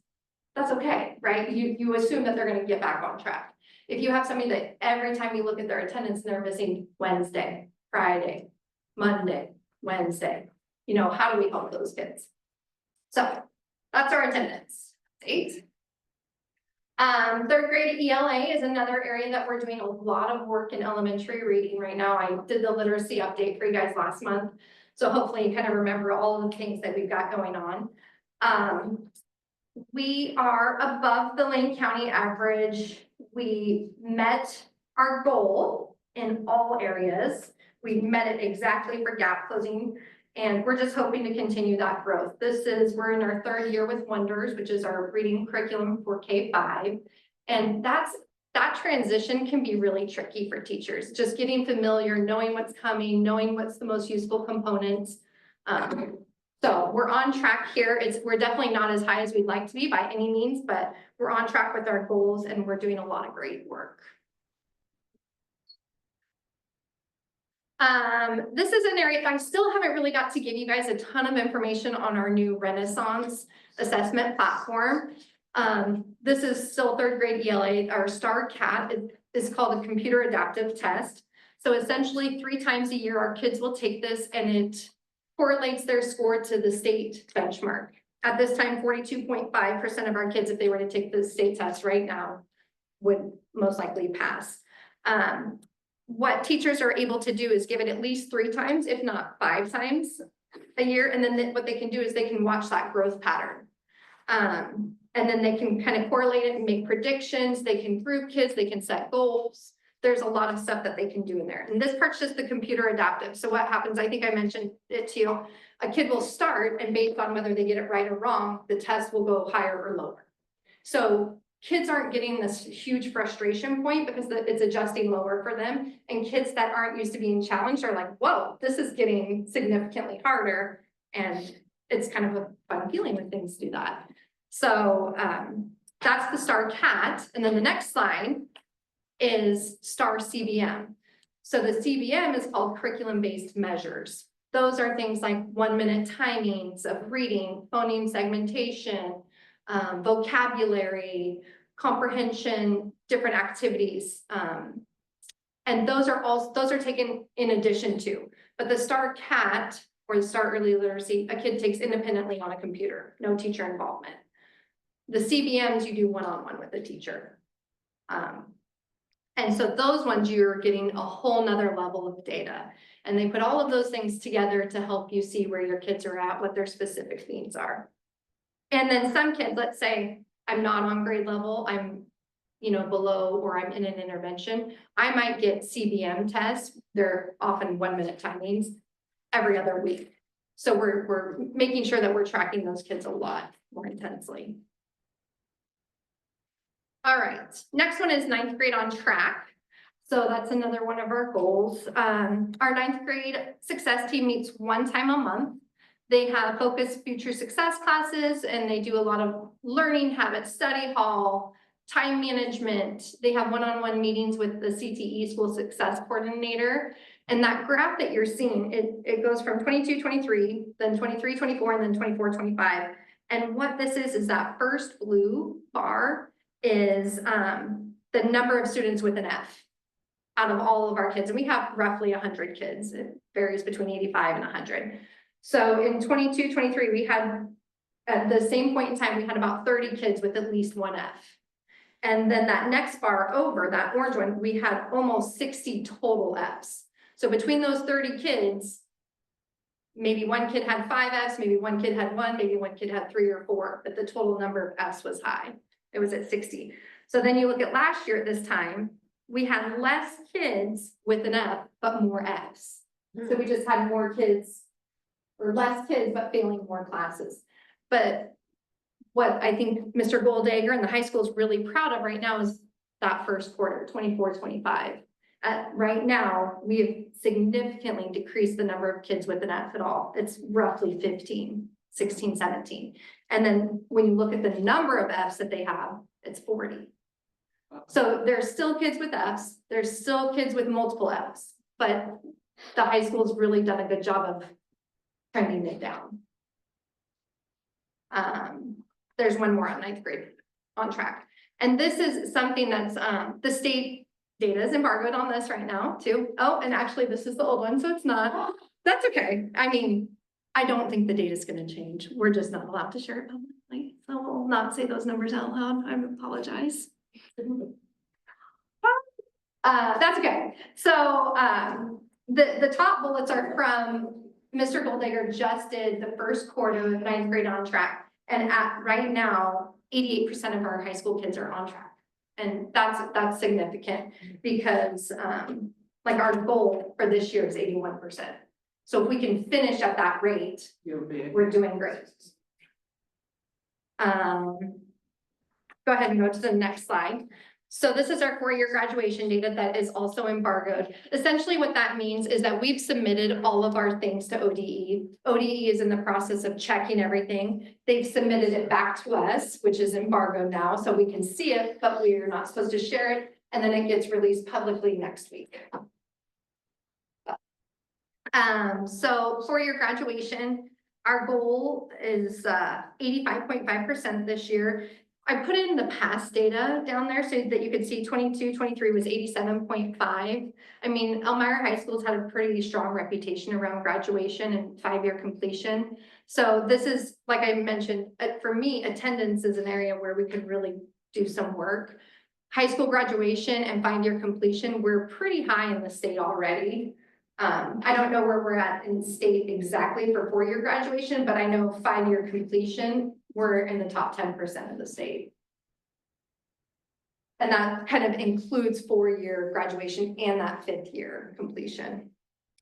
that's okay, right? You assume that they're going to get back on track. If you have somebody that every time you look at their attendance, they're missing Wednesday, Friday, Monday, Wednesday, you know, how do we help those kids? So that's our attendance. 8. Third grade ELA is another area that we're doing a lot of work in elementary reading right now. I did the literacy update for you guys last month. So hopefully you kind of remember all of the things that we've got going on. We are above the Lane County average. We met our goal in all areas. We met it exactly for gap closing, and we're just hoping to continue that growth. We're in our third year with Wonders, which is our reading curriculum for K-5. And that transition can be really tricky for teachers, just getting familiar, knowing what's coming, knowing what's the most useful components. So we're on track here. We're definitely not as high as we'd like to be by any means, but we're on track with our goals and we're doing a lot of great work. This is an area I still haven't really got to give you guys a ton of information on our new Renaissance assessment platform. This is still third grade ELA. Our STAR CAT is called a computer adaptive test. So essentially 3 times a year, our kids will take this and it correlates their score to the state benchmark. At this time, 42.5% of our kids, if they were to take the state test right now, would most likely pass. What teachers are able to do is give it at least 3 times, if not 5 times a year. And then what they can do is they can watch that growth pattern. And then they can kind of correlate it and make predictions. They can group kids, they can set goals. There's a lot of stuff that they can do in there. And this part's just the computer adaptive. So what happens, I think I mentioned it to you, a kid will start and based on whether they get it right or wrong, the test will go higher or lower. So kids aren't getting this huge frustration point because it's adjusting lower for them. And kids that aren't used to being challenged are like, whoa, this is getting significantly harder. And it's kind of a fun feeling when things do that. So that's the STAR CAT. And then the next slide is STAR CBM. So the CBM is called curriculum-based measures. Those are things like 1-minute timings of reading, phoneme segmentation, vocabulary, comprehension, different activities. And those are taken in addition to, but the STAR CAT or the STAR Early Literacy, a kid takes independently on a computer, no teacher involvement. The CBMs you do one-on-one with the teacher. And so those ones you're getting a whole nother level of data. And they put all of those things together to help you see where your kids are at, what their specific needs are. And then some kids, let's say I'm not on grade level, I'm below or I'm in an intervention, I might get CBM tests. They're often 1-minute timings every other week. So we're making sure that we're tracking those kids a lot more intensely. All right, next one is 9th grade on track. So that's another one of our goals. Our 9th grade success team meets 1 time a month. They have focused future success classes and they do a lot of learning habits, study hall, time management. They have one-on-one meetings with the CTE school success coordinator. And that graph that you're seeing, it goes from 22-23, then 23-24, and then 24-25. And what this is that first blue bar is the number of students with an F out of all of our kids. And we have roughly 100 kids. It varies between 85 and 100. So in 22-23, we had, at the same point in time, we had about 30 kids with at least 1 F. And then that next bar over, that orange one, we had almost 60 total Fs. So between those 30 kids, maybe 1 kid had 5 Fs, maybe 1 kid had 1, maybe 1 kid had 3 or 4, but the total number of Fs was high. It was at 60. So then you look at last year at this time, we had less kids with an F, but more Fs. So we just had more kids, or less kids, but failing more classes. But what I think Mr. Goldegger and the high school is really proud of right now is that first quarter, 24-25. Right now, we have significantly decreased the number of kids with an F at all. It's roughly 15, 16, 17. And then when you look at the number of Fs that they have, it's 40. So there's still kids with Fs, there's still kids with multiple Fs, but the high school's really done a good job of trending it down. There's one more on 9th grade on track. And this is something that's, the state data is embargoed on this right now too. Oh, and actually this is the old one, so it's not, that's okay. I mean, I don't think the data is going to change. We're just not allowed to share it publicly. So will not say those numbers out loud. I apologize. That's okay. So, the top bullets are from Mr. Goldegger just did the first quarter, 9th grade on track. And right now, 88% of our high school kids are on track. And that's significant because, like our goal for this year is 81%. So if we can finish at that rate, we're doing great. Go ahead and go to the next slide. So this is our 4-year graduation data that is also embargoed. Essentially what that means is that we've submitted all of our things to ODE. ODE is in the process of checking everything. They've submitted it back to us, which is embargoed now, so we can see it, but we're not supposed to share it. And then it gets released publicly next week. So 4-year graduation, our goal is 85.5% this year. I put in the past data down there so that you could see 22, 23 was 87.5. I mean, Elmira High School's had a pretty strong reputation around graduation and 5-year completion. So this is, like I mentioned, for me, attendance is an area where we could really do some work. High school graduation and 5-year completion, we're pretty high in the state already. I don't know where we're at in state exactly for 4-year graduation, but I know 5-year completion, we're in the top 10% of the state. And that kind of includes 4-year graduation and that 5th year completion.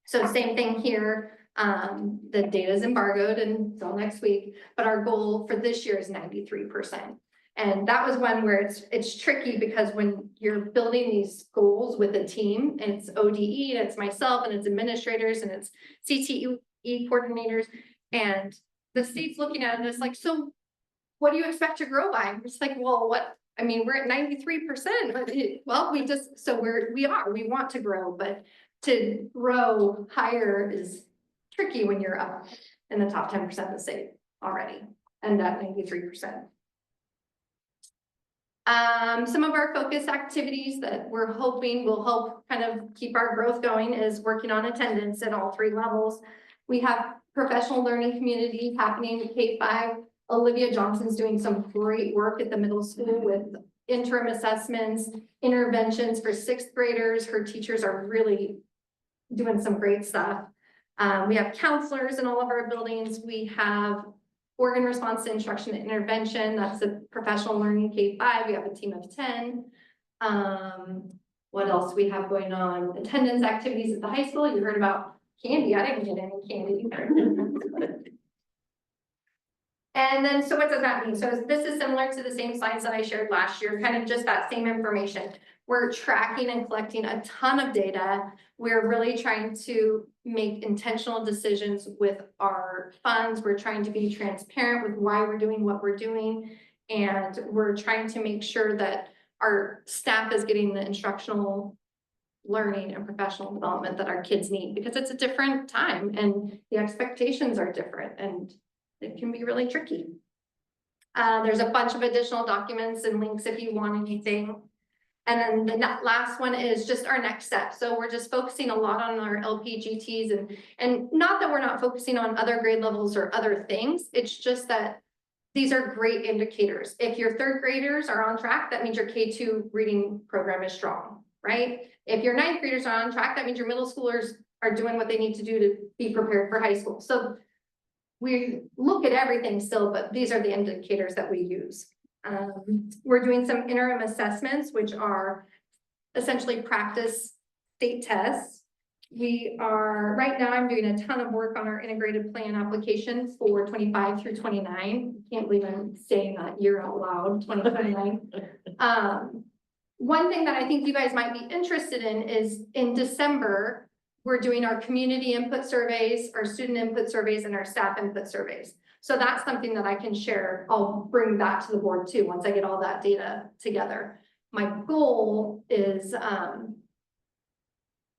So same thing here, the data is embargoed until next week, but our goal for this year is 93%. And that was one where it's tricky because when you're building these goals with a team, and it's ODE, and it's myself, and it's administrators, and it's CTE coordinators, and the state's looking at it, and it's like, so what do you expect to grow by? It's like, well, what? I mean, we're at 93%. Well, we want to grow, but to grow higher is tricky when you're up in the top 10% of the state already, and at 93%. Some of our focus activities that we're hoping will help kind of keep our growth going is working on attendance at all 3 levels. We have professional learning community happening in K-5. Olivia Johnson's doing some great work at the middle school with interim assessments, interventions for 6th graders. Her teachers are really doing some great stuff. We have counselors in all of our buildings. We have organ response to instruction and intervention. That's a professional learning K-5. We have a team of 10. What else we have going on? Attendance activities at the high school. You heard about candy. I didn't get any candy. And then, so what does that mean? So this is similar to the same slides that I shared last year, kind of just that same information. We're tracking and collecting a ton of data. We're really trying to make intentional decisions with our funds. We're trying to be transparent with why we're doing what we're doing. And we're trying to make sure that our staff is getting the instructional learning and professional development that our kids need, because it's a different time and the expectations are different and it can be really tricky. There's a bunch of additional documents and links if you want anything. And then the last one is just our next step. So we're just focusing a lot on our LPGTs and not that we're not focusing on other grade levels or other things. It's just that these are great indicators. If your 3rd graders are on track, that means your K2 reading program is strong, right? If your 9th graders are on track, that means your middle schoolers are doing what they need to do to be prepared for high school. So we look at everything still, but these are the indicators that we use. We're doing some interim assessments, which are essentially practice state tests. We are, right now I'm doing a ton of work on our integrated plan application for 25 through 29. Can't believe I'm saying that year out loud, 2029. One thing that I think you guys might be interested in is in December, we're doing our community input surveys, our student input surveys, and our staff input surveys. So that's something that I can share. I'll bring that to the board too, once I get all that data together. My goal is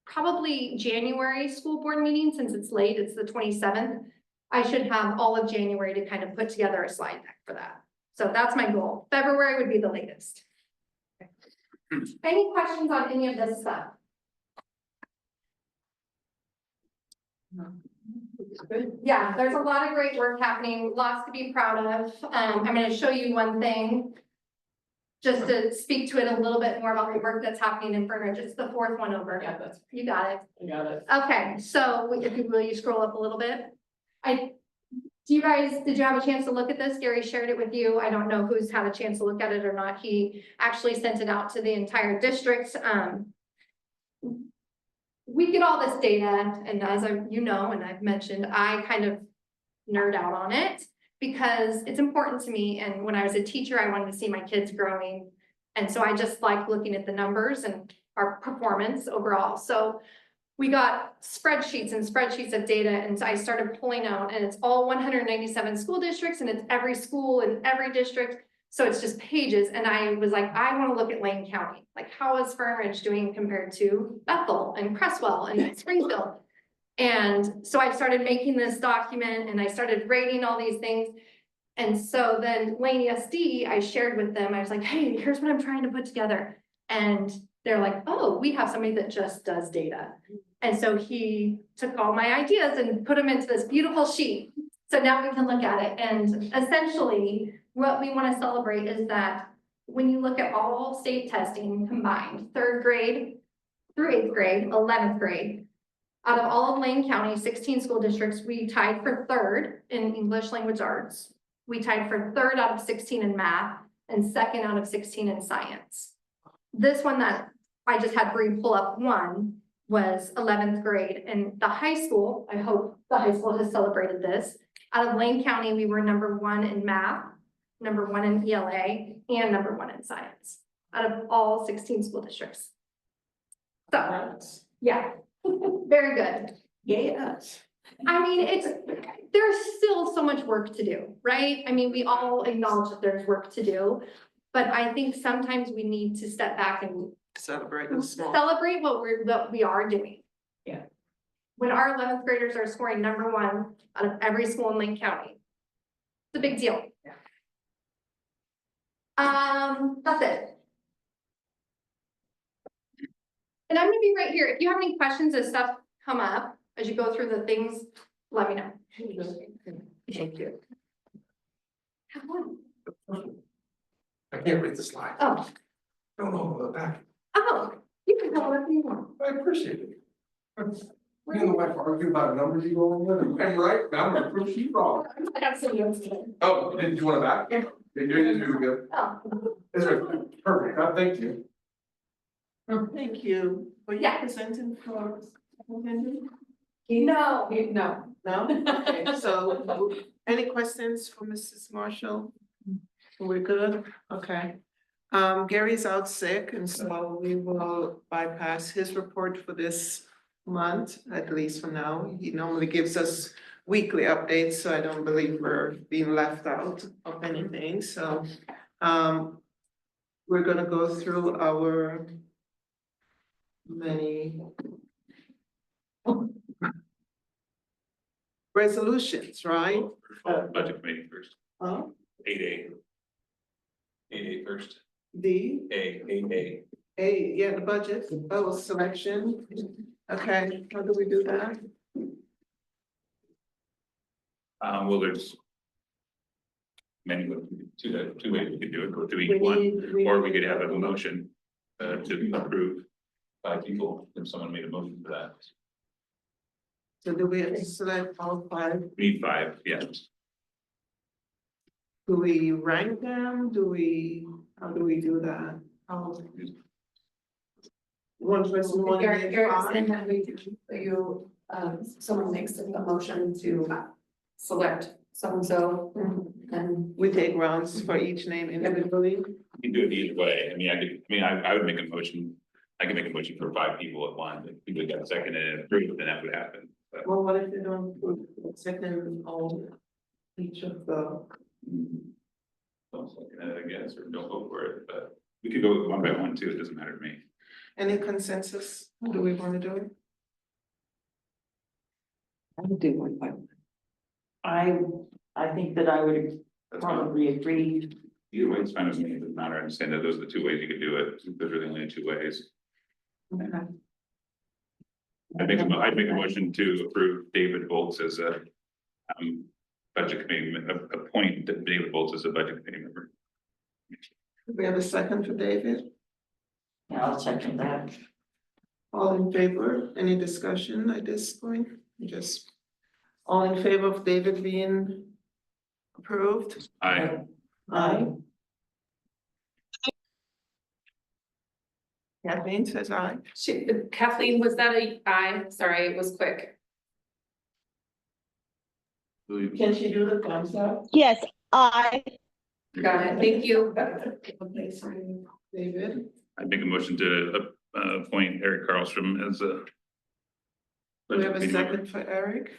probably January school board meeting, since it's late, it's the 27th. I should have all of January to kind of put together a slide deck for that. So that's my goal. February would be the latest. Any questions on any of this stuff? Yeah, there's a lot of great work happening, lots to be proud of. I'm gonna show you one thing. Just to speak to it a little bit more about the work that's happening in Fern Ridge. It's the fourth one over. Yeah, that's. You got it. I got it. Okay, so if you will, you scroll up a little bit. Did you have a chance to look at this? Gary shared it with you. I don't know who's had a chance to look at it or not. He actually sent it out to the entire district. We get all this data, and as you know, and I've mentioned, I kind of nerd out on it because it's important to me. And when I was a teacher, I wanted to see my kids growing. And so I just like looking at the numbers and our performance overall. So we got spreadsheets and spreadsheets of data, and so I started pulling out, and it's all 197 school districts, and it's every school in every district. So it's just pages, and I was like, I want to look at Lane County. Like, how is Fern Ridge doing compared to Bethel and Cresswell and Springfield? And so I started making this document, and I started rating all these things. And so then Lane ESD, I shared with them. I was like, hey, here's what I'm trying to put together. And they're like, oh, we have somebody that just does data. And so he took all my ideas and put them into this beautiful sheet. So now we can look at it. And essentially, what we want to celebrate is that when you look at all state testing combined, 3rd grade through 8th grade, 11th grade, out of all of Lane County, 16 school districts, we tied for 3rd in English language arts. We tied for 3rd out of 16 in math and 2nd out of 16 in science. This one that I just had Bree pull up one was 11th grade, and the high school, I hope the high school has celebrated this. Out of Lane County, we were #1 in math, #1 in ELA, and #1 in science, out of all 16 school districts. So, yeah, very good. Yes. I mean, there's still so much work to do, right? I mean, we all acknowledge that there's work to do, but I think sometimes we need to step back and Celebrate the small. celebrate what we are doing. Yeah. When our 11th graders are scoring #1 out of every school in Lane County, it's a big deal. Yeah. That's it. And I'm gonna be right here. If you have any questions as stuff come up, as you go through the things, let me know. Thank you. Have one. I can't read the slide. Oh, Don't hold the back. you can tell whatever you want. I appreciate it. Me and the wife argue about numbers you roll with, I'm right, I'm gonna prove she's wrong. I got some notes today. Oh, did you want it back? Yeah. You're doing it good. Oh, That's right, perfect, thank you. Thank you. Were you Yeah. presenting for? Superintendent? no. No? Okay, so any questions for Mrs. Marshall? We're good? Okay. Gary's out sick, and so we will bypass his report for this month, at least for now. He normally gives us weekly updates, so I don't believe we're being left out of anything, so. We're gonna go through our many resolutions, right? Budget committee first, Oh, 8A. 8A first, D, A. yeah, the budget, selection. Okay, how do we do that? Well, there's many, two ways we could do it, go through We each one, need- or we could have a motion to approve by people, if someone made a motion for that. So do we have to select all 5? We need 5, yes. Do we rank them? How do we do that? How? One person, one name, 5? Someone makes a motion to select so-and-so and. We take rounds for each name individually. You can do it either way. I would make a motion. I could make a motion for 5 people at once. If people got seconded and approved, then that would happen. But Well, what if they don't put second all each of the? don't second it, I guess, or don't vote for it, but we could go one by one too. It doesn't matter to me. Any consensus? How do we want to do it? I would do one by one. I think that I would That's fine. probably agree. Either way, it's fine with me. It doesn't matter. I understand that those are the 2 ways you could do it. There's really only 2 ways. Okay. I'd make a motion to approve David Bolts as a budget committee, appoint David Bolts as a budget committee member. We have a second for David. Yeah, I'll second that. All in favor? Any discussion at this point? Just all in favor of David being approved? Aye. Aye. Kathleen says aye. Kathleen, was that a aye? Sorry, it was quick. Can she do the thumbs up? Yes, I. Got it, thank you. Okay, sorry, David. I'd make a motion to appoint Eric Carlstrom as a. Do we have a budget committee member. second for Eric?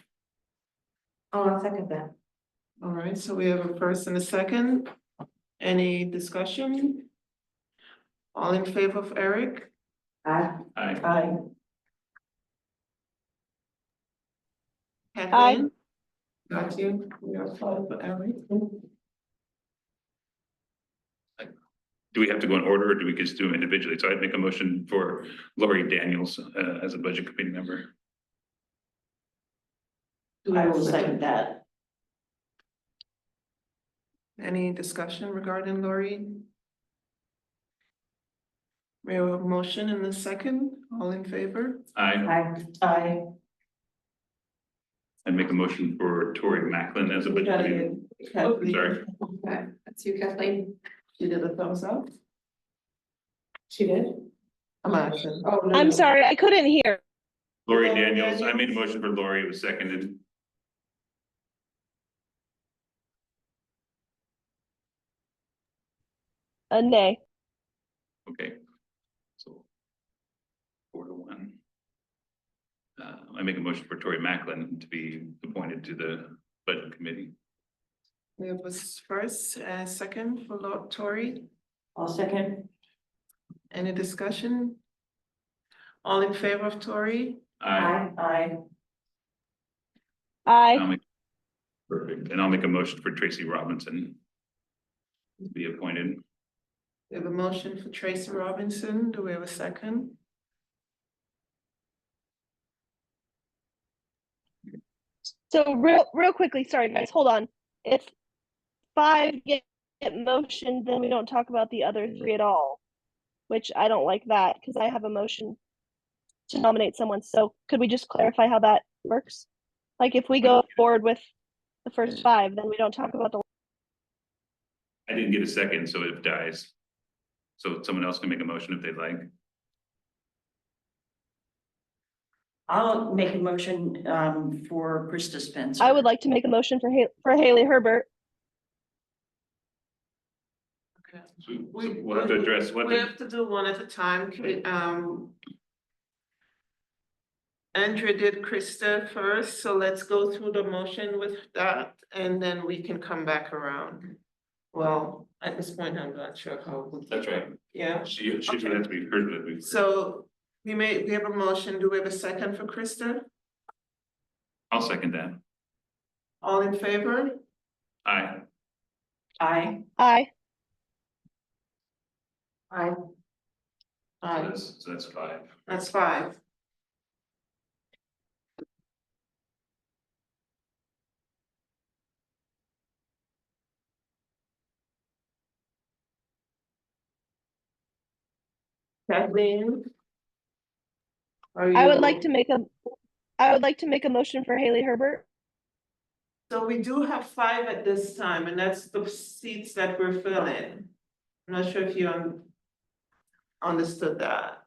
Oh, I'll second that. All right, so we have a first and a second. Any discussion? All in favor of Eric? Aye. Aye. Aye. Kathleen? Got you. We are five for Eric. Do we have to go in order or do we just do them individually? So I'd make a motion for Lori Daniels as a budget committee member. I will second that. Any discussion regarding Lori? We have a motion in the second. All in favor? Aye. I, I'd make a motion for Tori Macklin as a We budget gotta committee. get Kathleen. Sorry. Okay, that's you, Kathleen. She did a thumbs up? She did? I'm asking. Oh, no, I'm no. sorry, I couldn't hear. Lori Lori Daniels, I made a Daniels. motion for Lori, it was seconded. A nay. Okay. So 4-1. I make a motion for Tori Macklin to be appointed to the budget committee. We have a first, second for Tori. I'll second. Any discussion? All in favor of Tori? Aye. I, I. Perfect, and I'll make a motion for Tracy Robinson to be appointed. We have a motion for Tracy Robinson. Do we have a second? So real quickly, sorry guys, hold on. If 5 get motioned, then we don't talk about the other 3 at all. Which I don't like that, because I have a motion to nominate someone. So could we just clarify how that works? Like if we go forward with the first 5, then we don't talk about the. I didn't get a second, so it dies. So someone else can make a motion if they'd like. I'll make a motion for Krista Spencer. I would like to make a motion for Haley Herbert. Okay. So we'll have to address what We the, have to do one at a time. Andrea did Krista first, so let's go through the motion with that, and then we can come back around. Well, at this point, I'm not sure how. that's right. Yeah, She would have to be heard, but we. so we have a motion. Do we have a second for Krista? I'll second that. All in favor? Aye. I, I. Aye. So Aye, that's 5. that's 5. Kathleen? I would like to make a motion for Haley Herbert. So we do have 5 at this time, and that's the seats that we're filling. I'm not sure if you understood that.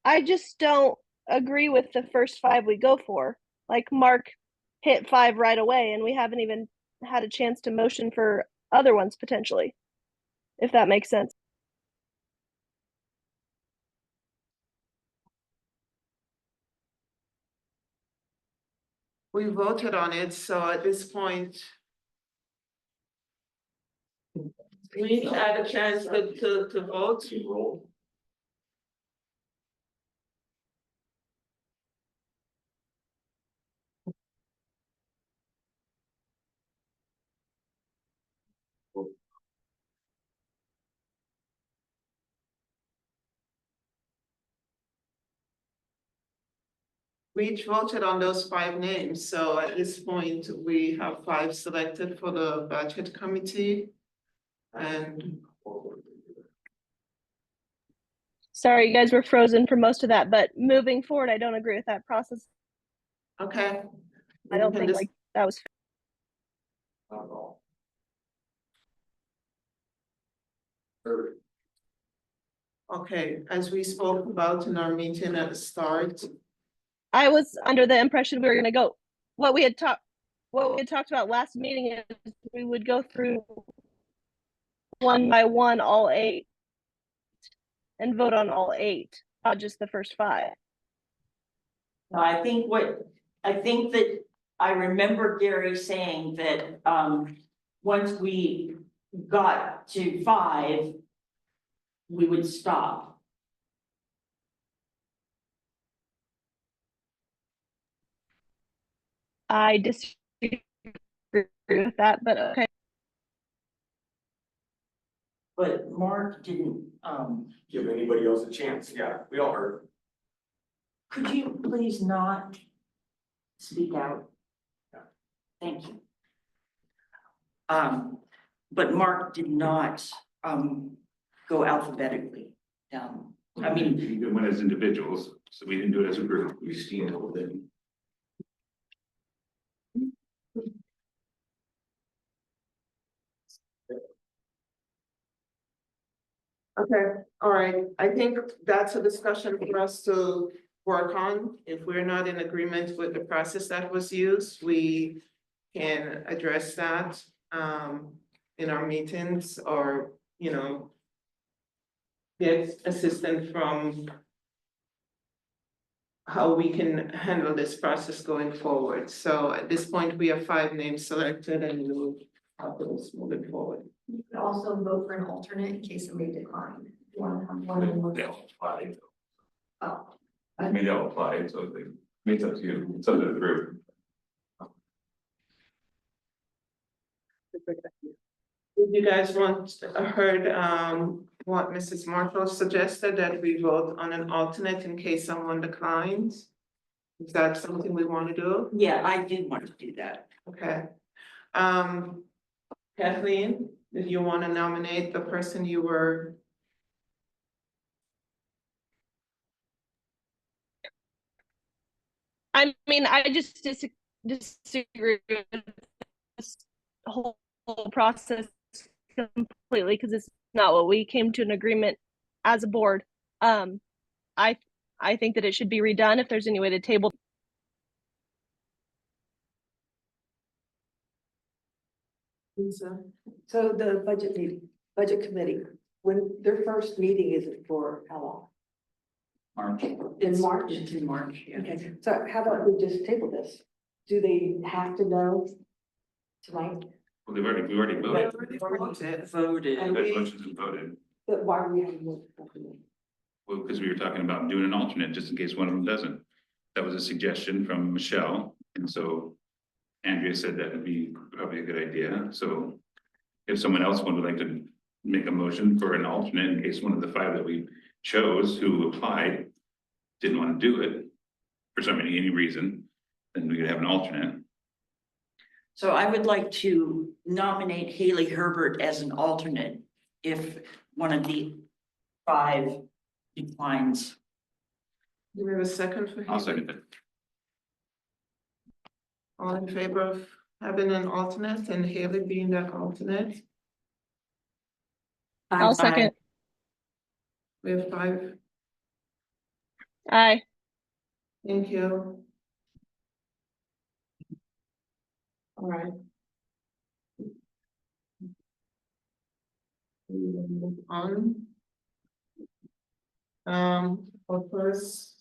I just don't agree with the first 5 we go for. Like Mark hit 5 right away and we haven't even had a chance to motion for other ones potentially. If that makes sense. We voted on it, so at this point. We had a chance to vote. we each voted on those 5 names, so at this point, we have 5 selected for the budget committee. And Sorry, you guys were frozen for most of that, but moving forward, I don't agree with that process. okay. I don't We can think just- like that was. Not at all. Or Okay, as we spoke about in our meeting at the start, I was under the impression we were gonna go, what we had talked about last meeting is we would go through one by one, all 8. And vote on all 8, not just the first 5. No, I think that I remember Gary saying that, once we got to 5, we would stop. I disagree with that, but okay. But Mark didn't, give anybody else a chance, yeah, we all heard. could you please not speak out? Thank you. But Mark did not, go alphabetically down. I mean, We went as individuals, so we didn't do it as a group. We steamed it. okay, all right, I think that's a discussion for us to work on. If we're not in agreement with the process that was used, we can address that in our meetings or, you know, get assistance from how we can handle this process going forward. So at this point, we have 5 names selected and we'll have those moving forward. You could also vote for an alternate in case somebody declined. If you want to have one in one. They all applied. Oh, I mean, they all applied, so it's up to you. It's up to the group. If you guys heard what Mrs. Marshall suggested, that we vote on an alternate in case someone declines? Is that something we want to do? yeah, I did want to do that. Okay. Kathleen, if you want to nominate the person you were. I mean, I just disagree with this whole process completely because it's not what we came to an agreement as a board. I think that it should be redone if there's any way to table. Lisa? So the budget committee, when their first meeting is for how long? March. In March? It's in March, yeah. Okay, so how about we just table this? Do they have to know tonight? Well, we already voted. Voted. And That we- motion's been voted. But why are we having this? Well, because we were talking about doing an alternate just in case one of them doesn't. That was a suggestion from Michelle, and so Andrea said that would be probably a good idea, so if someone else would like to make a motion for an alternate in case one of the 5 that we chose who applied didn't want to do it for any reason, then we could have an alternate. So I would like to nominate Haley Herbert as an alternate if one of the 5 declines. Do we have a second for I'll him? second it. All in favor of having an alternate and Haley being that alternate? I'll second. We have 5. Aye. Thank you. All right. We will move on. Our first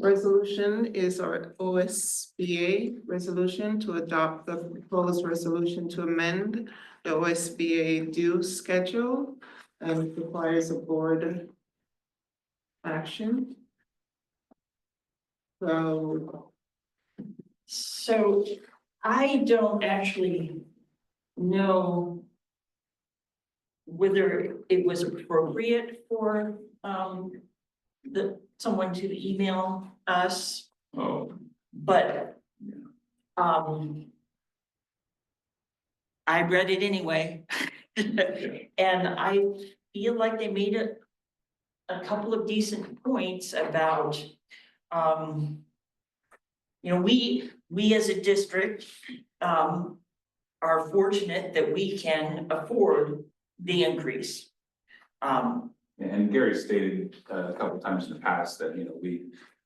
resolution is our OSBA resolution to adopt the proposed resolution to amend the OSBA due schedule, and it requires a board action. So I don't actually know whether it was appropriate for someone to email us, Oh, but I read it anyway. And I feel like they made a couple of decent points about, we as a district, are fortunate that we can afford the increase. and Gary stated a couple times in the past that,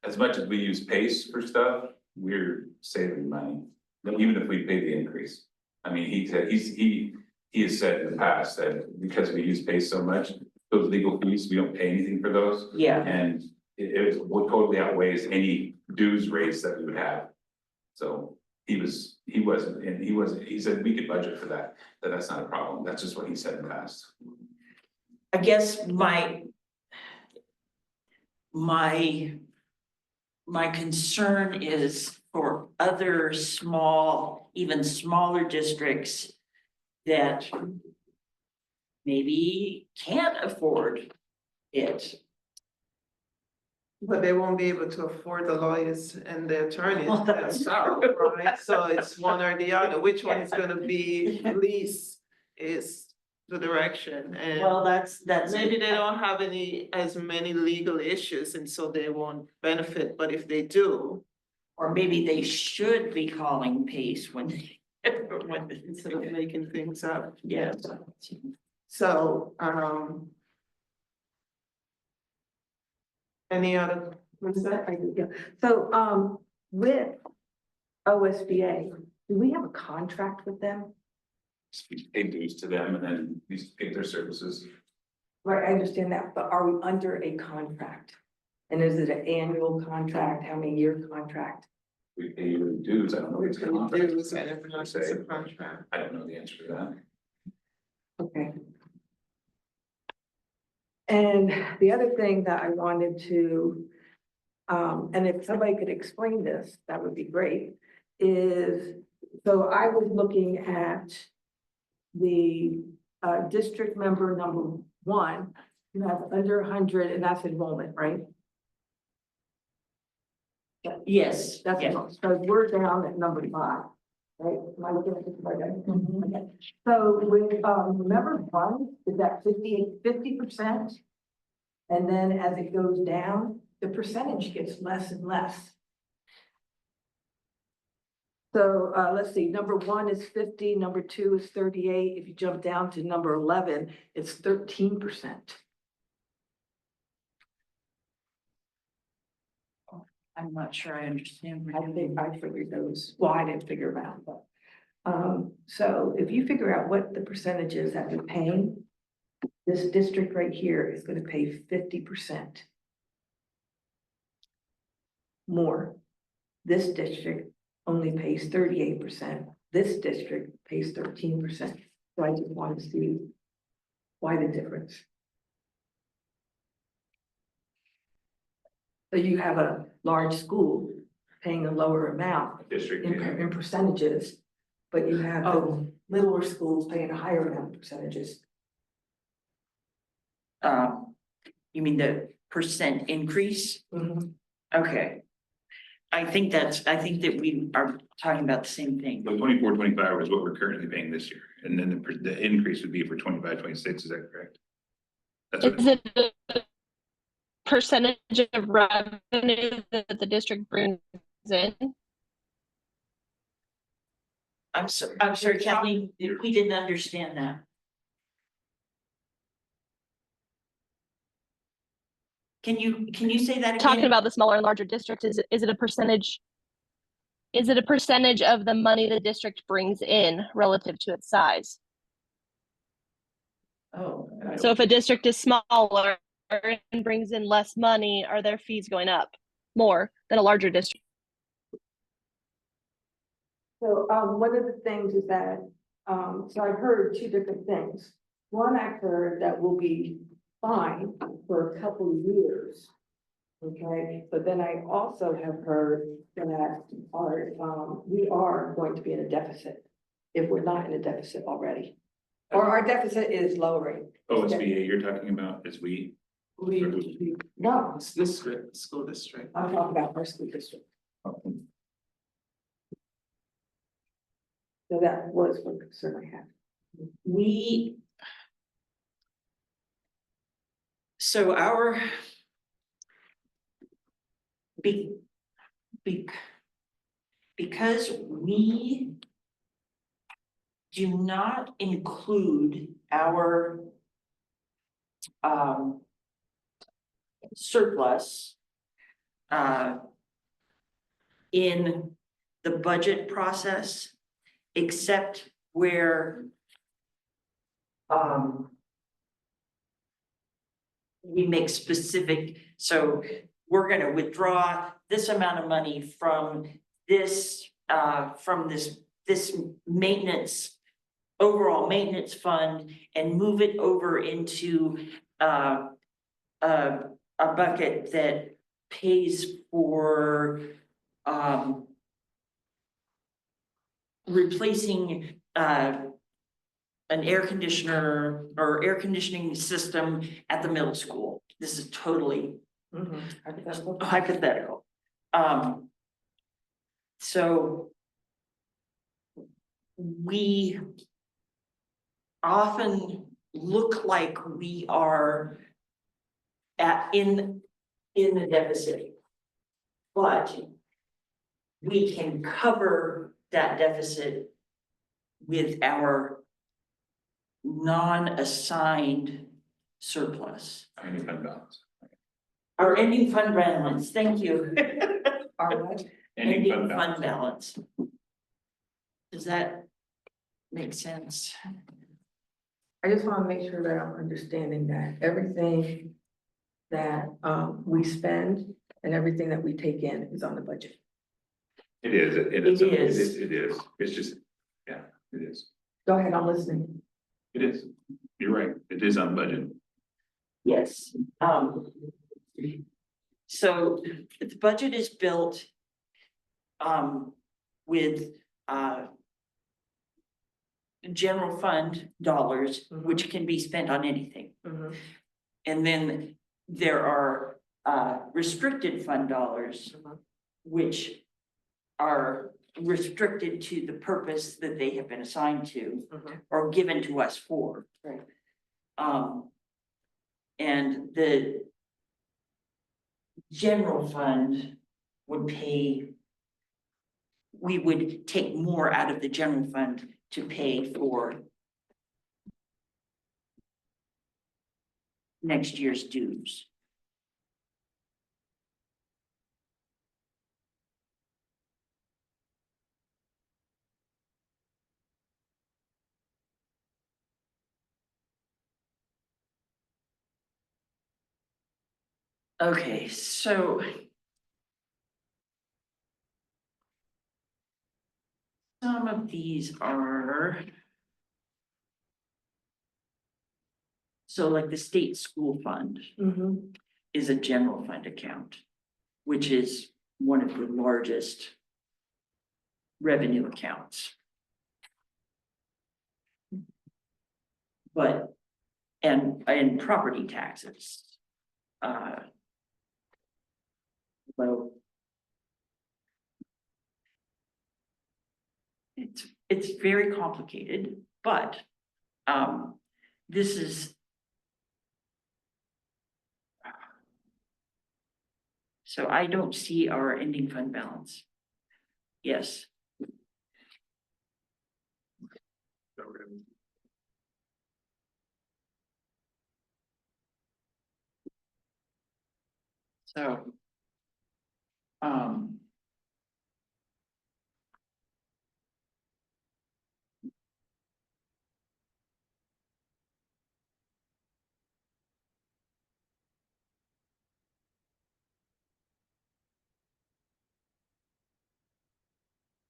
as much as we use PACE for stuff, we're saving money. Even if we pay the increase. I mean, he said, he has said in the past that because we use PACE so much, those legal fees, we don't pay anything for those. Yeah. And it totally outweighs any dues rates that we would have. So he said we could budget for that, that's not a problem. That's just what he said in the past. I guess my concern is for other small, even smaller districts that maybe can't afford it. But they won't be able to afford the lawyers and the attorneys Well, that's themselves, right? So it's one or the other. Which one is gonna be least is the direction, and Well, that's. maybe they don't have as many legal issues, and so they won't benefit, but if they do, Or maybe they should be calling PACE when instead of making things up. yeah. So, any other, what's that? Yeah. So, with OSBA, do we have a contract with them? We pay dues to them and then we pay their services. Right, I understand that, but are we under a contract? And is it an annual contract? How many year contract? We pay your dues. I don't know. It's a contract. Dues and everything, it's a contract. I don't know the answer to that. Okay. And the other thing that I wanted to, and if somebody could explain this, that would be great, is, so I was looking at the district member number 1, who has under 100, and that's enrollment, right? Yes, That's yes. enrollment. So we're down at number 5, right? Am I looking at this right? Okay. So with member 1 is at 50%. And then as it goes down, the percentage gets less and less. So let's see, number 1 is 50, number 2 is 38. If you jump down to number 11, it's 13%. I'm not sure I understand. I think I figured those, well, I didn't figure them out, but. So if you figure out what the percentage is that we're paying, this district right here is going to pay 50% more. This district only pays 38%. This district pays 13%. So I just want to see why the difference. So you have a large school paying a lower amount District. in percentages, but you have littler schools paying a higher amount of percentages. You mean the percent increase? Okay. I think that we are talking about the same thing. The 24-25 is what we're currently paying this year, and then the increase would be for 25-26. Is that correct? That's what Is it a percentage of revenue that the district brings in? I'm sorry, Kathleen, we didn't understand that. Can you say that again? Talking about the smaller and larger districts, is it a percentage? Is it a percentage of the money the district brings in relative to its size? Oh. So if a district is smaller and brings in less money, are their fees going up more than a larger district? So one of the things is that, so I heard 2 different things. One, I heard that will be fine for a couple of years. Okay, but then I also have heard that we are going to be in a deficit if we're not in a deficit already. Or our deficit is lowering. OSBA you're talking about is we? No, It's district, school district. I'm talking about our school district. So that was one concern I had. So our because we do not include our surplus in the budget process, except where we make specific, so we're gonna withdraw this amount of money from this maintenance, overall maintenance fund, and move it over into a bucket that pays for replacing an air conditioner or air conditioning system at the middle school. This is totally hypothetical. So we often look like we are in the deficit, but we can cover that deficit with our non-assigned surplus. Ending fund balance. Our ending fund balance, thank you. Our what? Ending fund balance. Fund balance. Does that make sense? I just want to make sure that I'm understanding that everything that we spend and everything that we take in is on the budget. It is, it is, it's just, yeah, it is. Go ahead, I'm listening. It is, you're right, it is on budget. Yes. So the budget is built with general fund dollars, which can be spent on anything. And then there are restricted fund dollars, which are restricted to the purpose that they have been assigned to or given to us for. Right. And the general fund would pay, we would take more out of the general fund to pay for next year's dues. Okay, so some of these are, so like the state school fund is a general fund account, which is one of the largest revenue accounts. But, and property taxes. Well, it's very complicated, but this is, so I don't see our ending fund balance. Yes. So,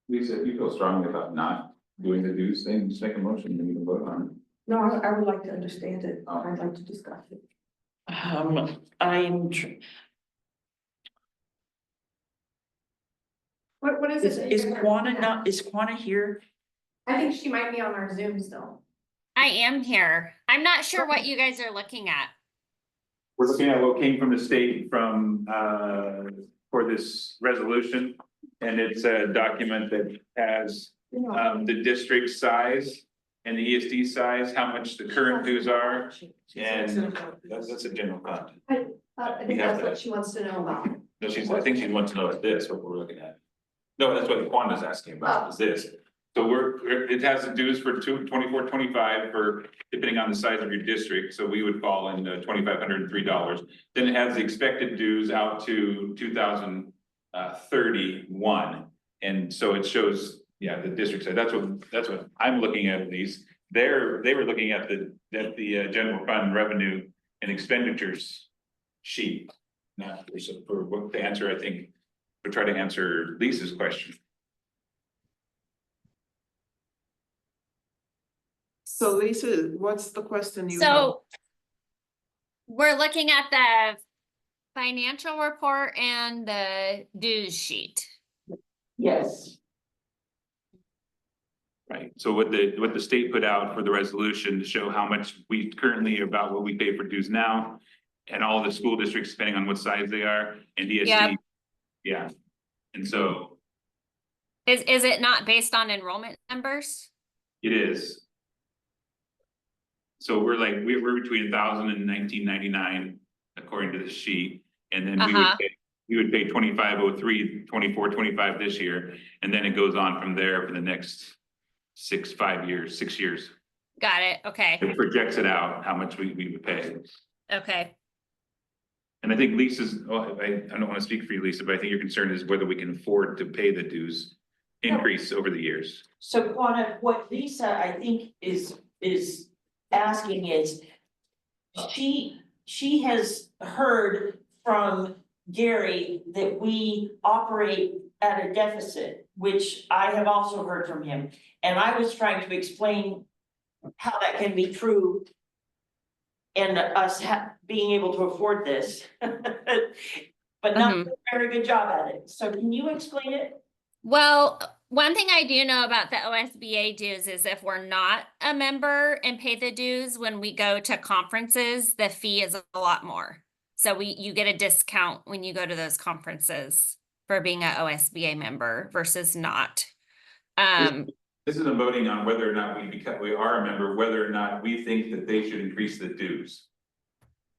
Lisa, if you feel strongly about not doing the dues thing, just make a motion and you can vote on it. No, I would like to understand it. I'd like to discuss it. What is it? Is Quana here? I think she might be on our Zoom still. I am here. I'm not sure what you guys are looking at. We're looking at what came from the state from, for this resolution. And it's a document that has, the district size and the ESD size, how much the current dues are. And that's a general fund. I think that's what she wants to know about. No, I think she wants to know is this, what we're looking at. No, that's what Quanda's asking about, is this. So it has the dues for 24-25 for, depending on the size of your district, so we would fall in $2,503. Then it has the expected dues out to 2031. And so it shows, yeah, the district side, that's what I'm looking at least. They were looking at the general fund revenue and expenditures sheet. Not for what the answer, I think, to try to answer Lisa's question. So Lisa, what's the question you have? So we're looking at the financial report and the dues sheet. Yes. Right, so what the state put out for the resolution to show how much we currently, about what we pay for dues now. And all the school districts, depending on what size they are, and ESD. Yep. Yeah, and so Is it not based on enrollment numbers? it is. So we're between 1,000 and 1999 according to the sheet, and then we would pay 2503, 2425 this year, and then it goes on from there for the next 6 years. Got it, okay, It projects it out, how much we would pay. okay. And I think Lisa's, I don't want to speak for you, Lisa, but I think your concern is whether we can afford to pay the dues increase over the years. So Quanah, what Lisa, I think, is asking is, she has heard from Gary that we operate at a deficit, which I have also heard from him. And I was trying to explain how that can be true and us being able to afford this, but not doing a very good job at it. So can you explain it? Well, one thing I do know about the OSBA dues is if we're not a member and pay the dues, when we go to conferences, the fee is a lot more. So you get a discount when you go to those conferences for being an OSBA member versus not. This isn't voting on whether or not we are a member, whether or not we think that they should increase the dues.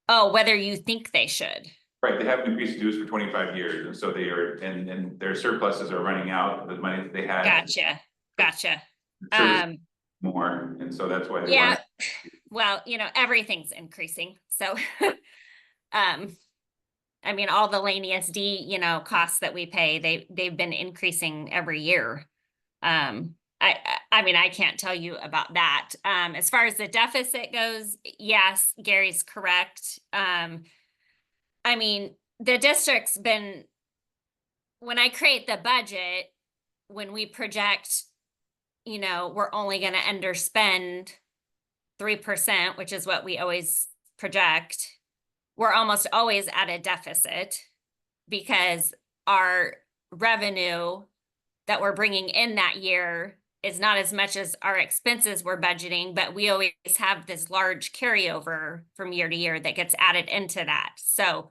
Oh, whether you think they should. Right, they haven't increased dues for 25 years, and so they are, and their surpluses are running out, the money that they had. Gotcha. More, and so that's why they Yeah, want. well, everything's increasing, so. I mean, all the Lane ESD, costs that we pay, they've been increasing every year. I mean, I can't tell you about that. As far as the deficit goes, yes, Gary's correct. I mean, the district's been, when I create the budget, when we project, we're only gonna underspend 3%, which is what we always project. We're almost always at a deficit because our revenue that we're bringing in that year is not as much as our expenses we're budgeting, but we always have this large carryover from year to year that gets added into that. So,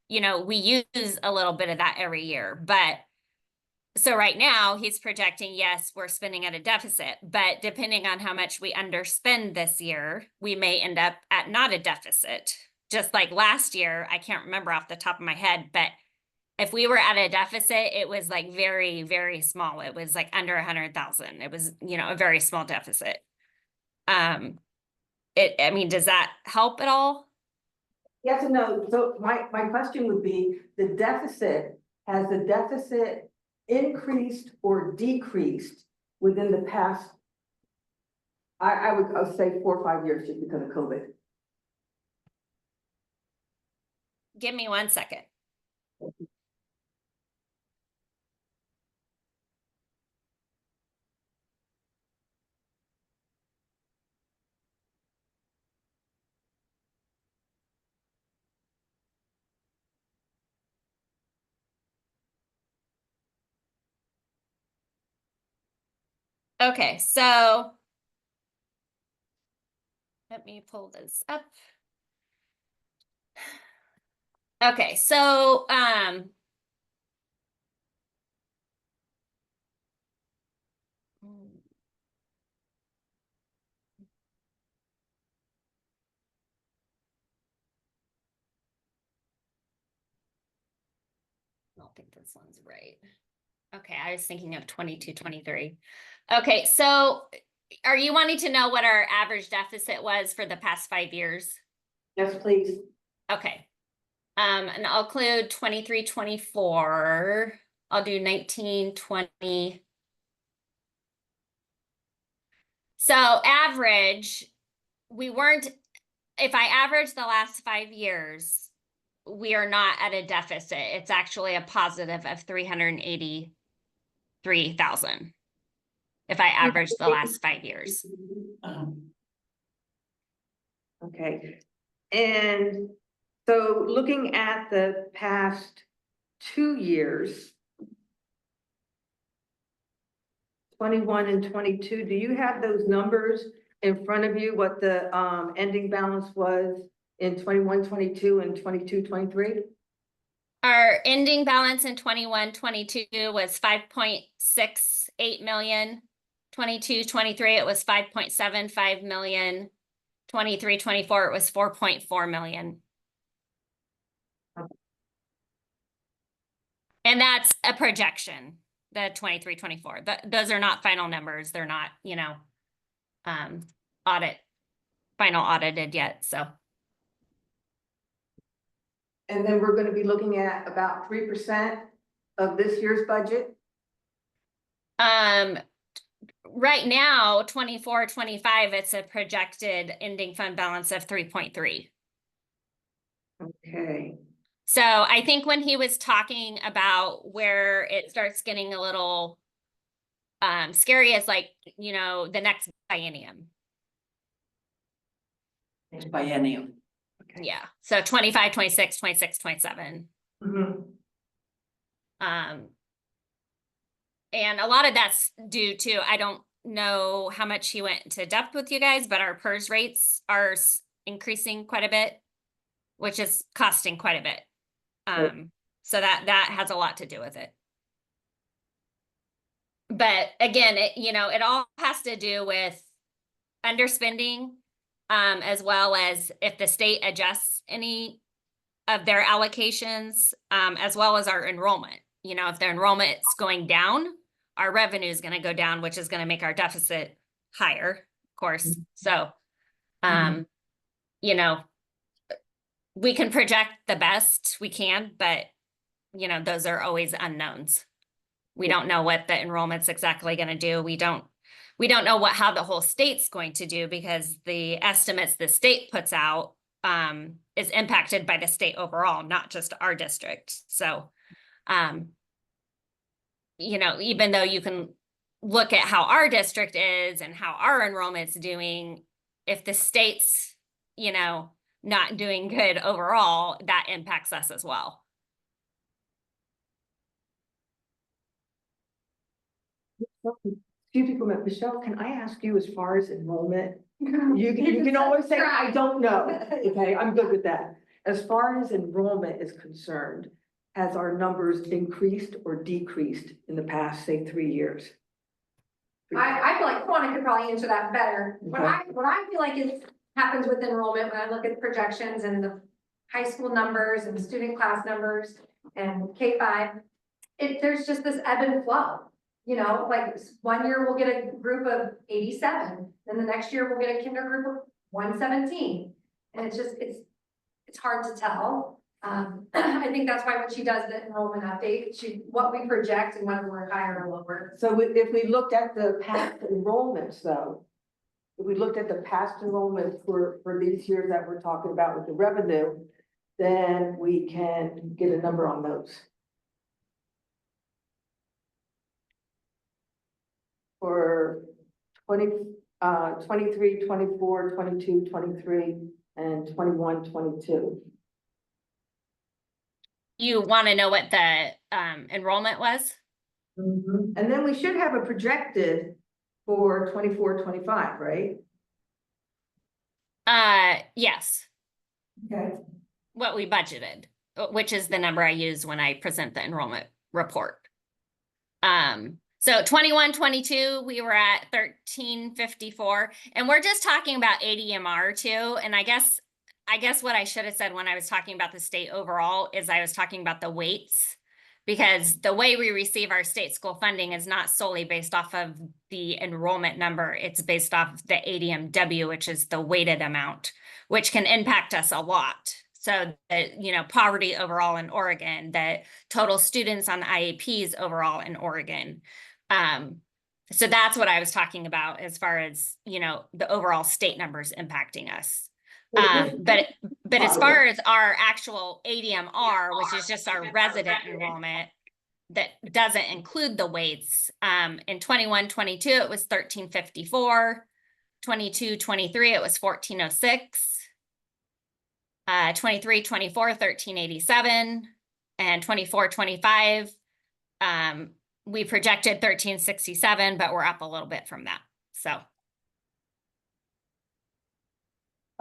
we use a little bit of that every year, but so right now he's projecting, yes, we're spending at a deficit, but depending on how much we underspend this year, we may end up at not a deficit. Just like last year, I can't remember off the top of my head, but if we were at a deficit, it was like very, very small. It was like under 100,000. It was, a very small deficit. I mean, does that help at all? Yes and no. So my question would be, has the deficit increased or decreased within the past? I would say 4 or 5 years just because of COVID. Give me 1 second. Okay, so let me pull this up. Okay, so, I don't think this one's right. Okay, I was thinking of 22, 23. Okay, so are you wanting to know what our average deficit was for the past 5 years? Yes, please. Okay. And I'll include 23, 24. I'll do 19, 20. So average, we weren't, if I average the last 5 years, we are not at a deficit. It's actually a positive of 383,000. If I average the last 5 years. Okay, and so looking at the past 2 years, 21 and 22, do you have those numbers in front of you, what the ending balance was in 21, 22 and 22, 23? Our ending balance in 21, 22 was 5.68 million. 22, 23, it was 5.75 million. 23, 24, it was 4.4 million. And that's a projection, the 23, 24. Those are not final numbers. They're not, you know, final audited yet, so. And then we're going to be looking at about 3% of this year's budget. Right now, 24, 25, it's a projected ending fund balance of 3.3. Okay. So I think when he was talking about where it starts getting a little scary is like, you know, the next biennium. Next biennium. Okay. Yeah. So 25, 26, 26, 27. Mhm. And a lot of that's due to, I don't know how much he went into depth with you guys, but our PERS rates are increasing quite a bit, which is costing quite a bit. So that has a lot to do with it. But again, it all has to do with underspending, as well as if the state adjusts any of their allocations, as well as our enrollment. You know, if their enrollment's going down, our revenue is going to go down, which is going to make our deficit higher, of course. So, you know, we can project the best we can, but you know, those are always unknowns. We don't know what the enrollment's exactly going to do. We don't know how the whole state's going to do, because the estimates the state puts out is impacted by the state overall, not just our district. So, you know, even though you can look at how our district is and how our enrollment's doing, if the state's, you know, not doing good overall, that impacts us as well. Excuse me for a minute, Michelle, can I ask you as far as enrollment? You can always say, I don't know. Okay, I'm good with that. As far as enrollment is concerned, has our numbers increased or decreased in the past, say, 3 years? I feel like Quanah could probably answer that better. What I feel like happens with enrollment, when I look at projections and the high school numbers and student class numbers and K-5, there's just this ebb and flow. You know, like 1 year we'll get a group of 87, then the next year we'll get a kinder group of 117. And it's hard to tell. I think that's why when she does the enrollment update, what we project and whether we're higher or lower. So if we looked at the past enrollments though, if we looked at the past enrollments for these years that we're talking about with the revenue, then we can get a number on those. For 23, 24, 22, 23, and 21, 22. You want to know what the enrollment was? And then we should have a projected for 24, 25, right? Yes. Okay. What we budgeted. which is the number I use when I present the enrollment report. So 21-22, we were at 1354, and we're just talking about ADMR too. And I guess what I should have said when I was talking about the state overall is I was talking about the weights, because the way we receive our state school funding is not solely based off of the enrollment number. It's based off of the ADMW, which is the weighted amount, which can impact us a lot. So, poverty overall in Oregon, the total students on the IEPs overall in Oregon. So that's what I was talking about as far as, the overall state numbers impacting us. But as far as our actual ADMR, which is just our resident enrollment, that doesn't include the weights. In 21-22, it was 1354. 22-23, it was 1406. 23-24, 1387, and 24-25. We projected 1367, but we're up a little bit from that. So.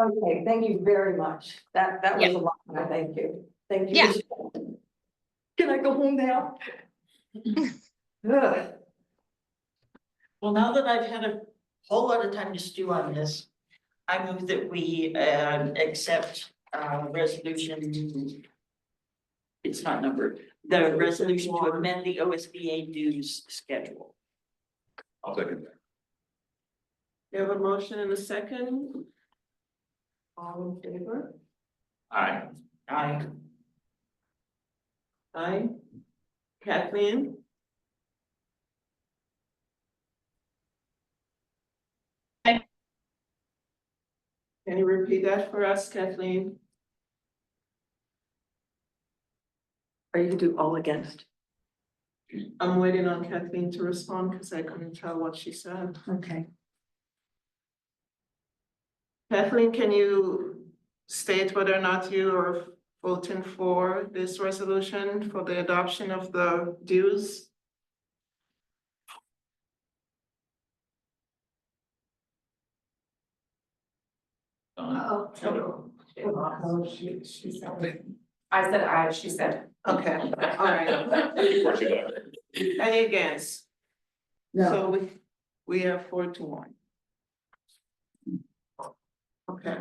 Okay, thank you very much. That was Yep. a lot. Thank you. Thank you. Yeah. Can I go home now? Ugh. Well, now that I've had a whole lot of time to stew on this, I move that we accept resolution. It's not numbered, the resolution to amend the OSBA dues schedule. I'll second that. You have a motion and a second? All in favor? Aye. Aye. Aye. Kathleen? Aye. Can you repeat that for us, Kathleen? Are you do all against? I'm waiting on Kathleen to respond because I couldn't tell what she said. Okay. Kathleen, can you state whether or not you are voting for this resolution for the adoption of the dues? Oh. She said. I said aye, she said. Okay, all right. Any against? So we have 4-1. Okay.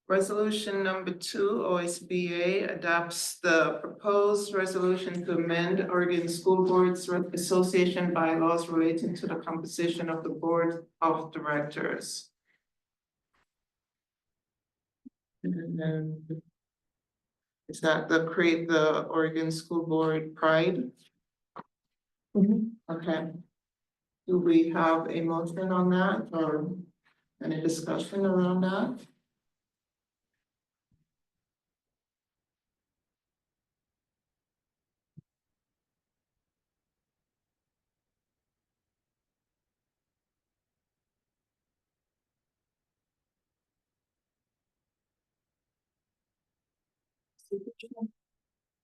Resolution number 2, OSBA adopts the proposed resolution to amend Oregon School Boards Association bylaws relating to the composition of the Board of Directors. And then is that create the Oregon School Board Pride? Okay. Do we have a motion on that or any discussion around that?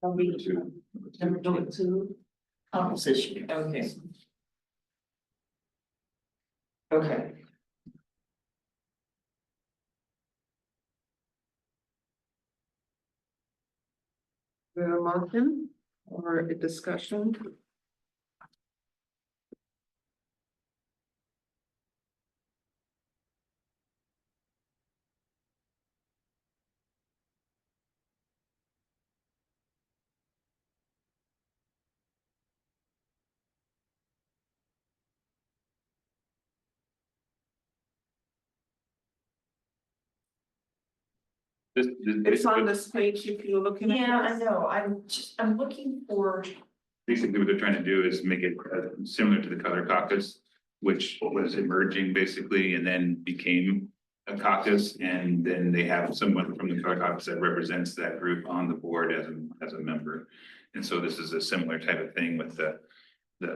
Number two. Composition, okay. Okay. We have a motion or a discussion? It's on this page if you're looking at. Yeah, I this. know, I'm looking for. Basically, what they're trying to do is make it similar to the color caucus, which was emerging basically and then became a caucus. And then they have someone from the color caucus that represents that group on the board as a member. And so this is a similar type of thing with the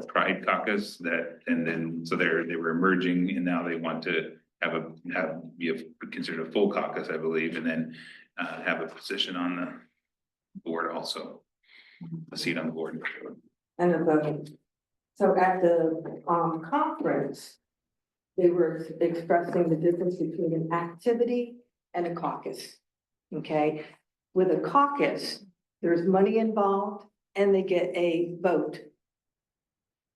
Pride caucus so they were emerging and now they want to be considered a full caucus, I believe, and then have a position on the board also. A seat on the board. And a vote. So at the conference, they were expressing the difference between an activity and a caucus. Okay, with a caucus, there's money involved, and they get a vote.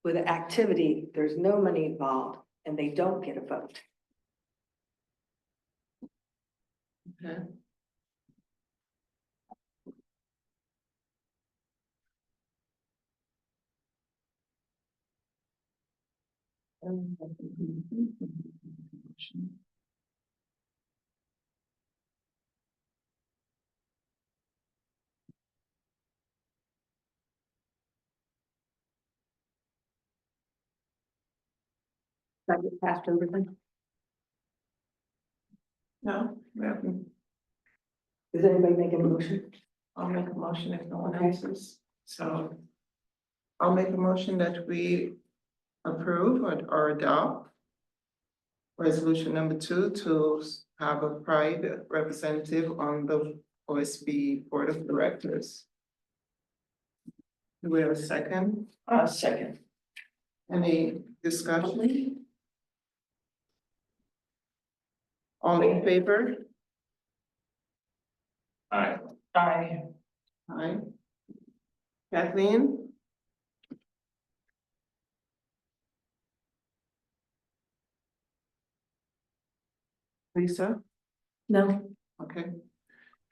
With an activity, there's no money involved, and they don't get a vote. Okay. That get passed everything. No, we haven't. Is anybody making a motion? I'll make a motion if no one Okay. else is. So I'll make a motion that we approve or adopt resolution number 2 to have a pride representative on the OSB Board of Directors. Do we have a second? Second. Any discussion? All in favor? Aye. Aye. Aye. Kathleen? Lisa? No. Okay.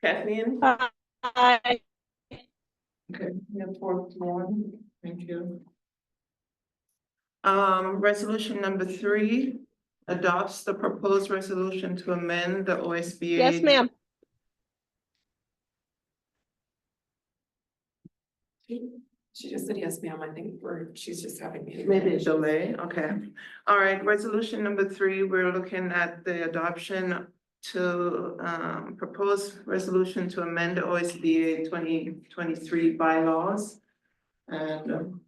Kathleen? Aye. Okay, we have 4-1, thank you. Resolution number 3 adopts the proposed resolution to amend the OSBA. Yes, ma'am. She just said yes, ma'am. I think she's just having. Maybe a delay, okay. All right, resolution number 3, we're looking at the adoption to propose resolution to amend the OSBA 2023 bylaws. And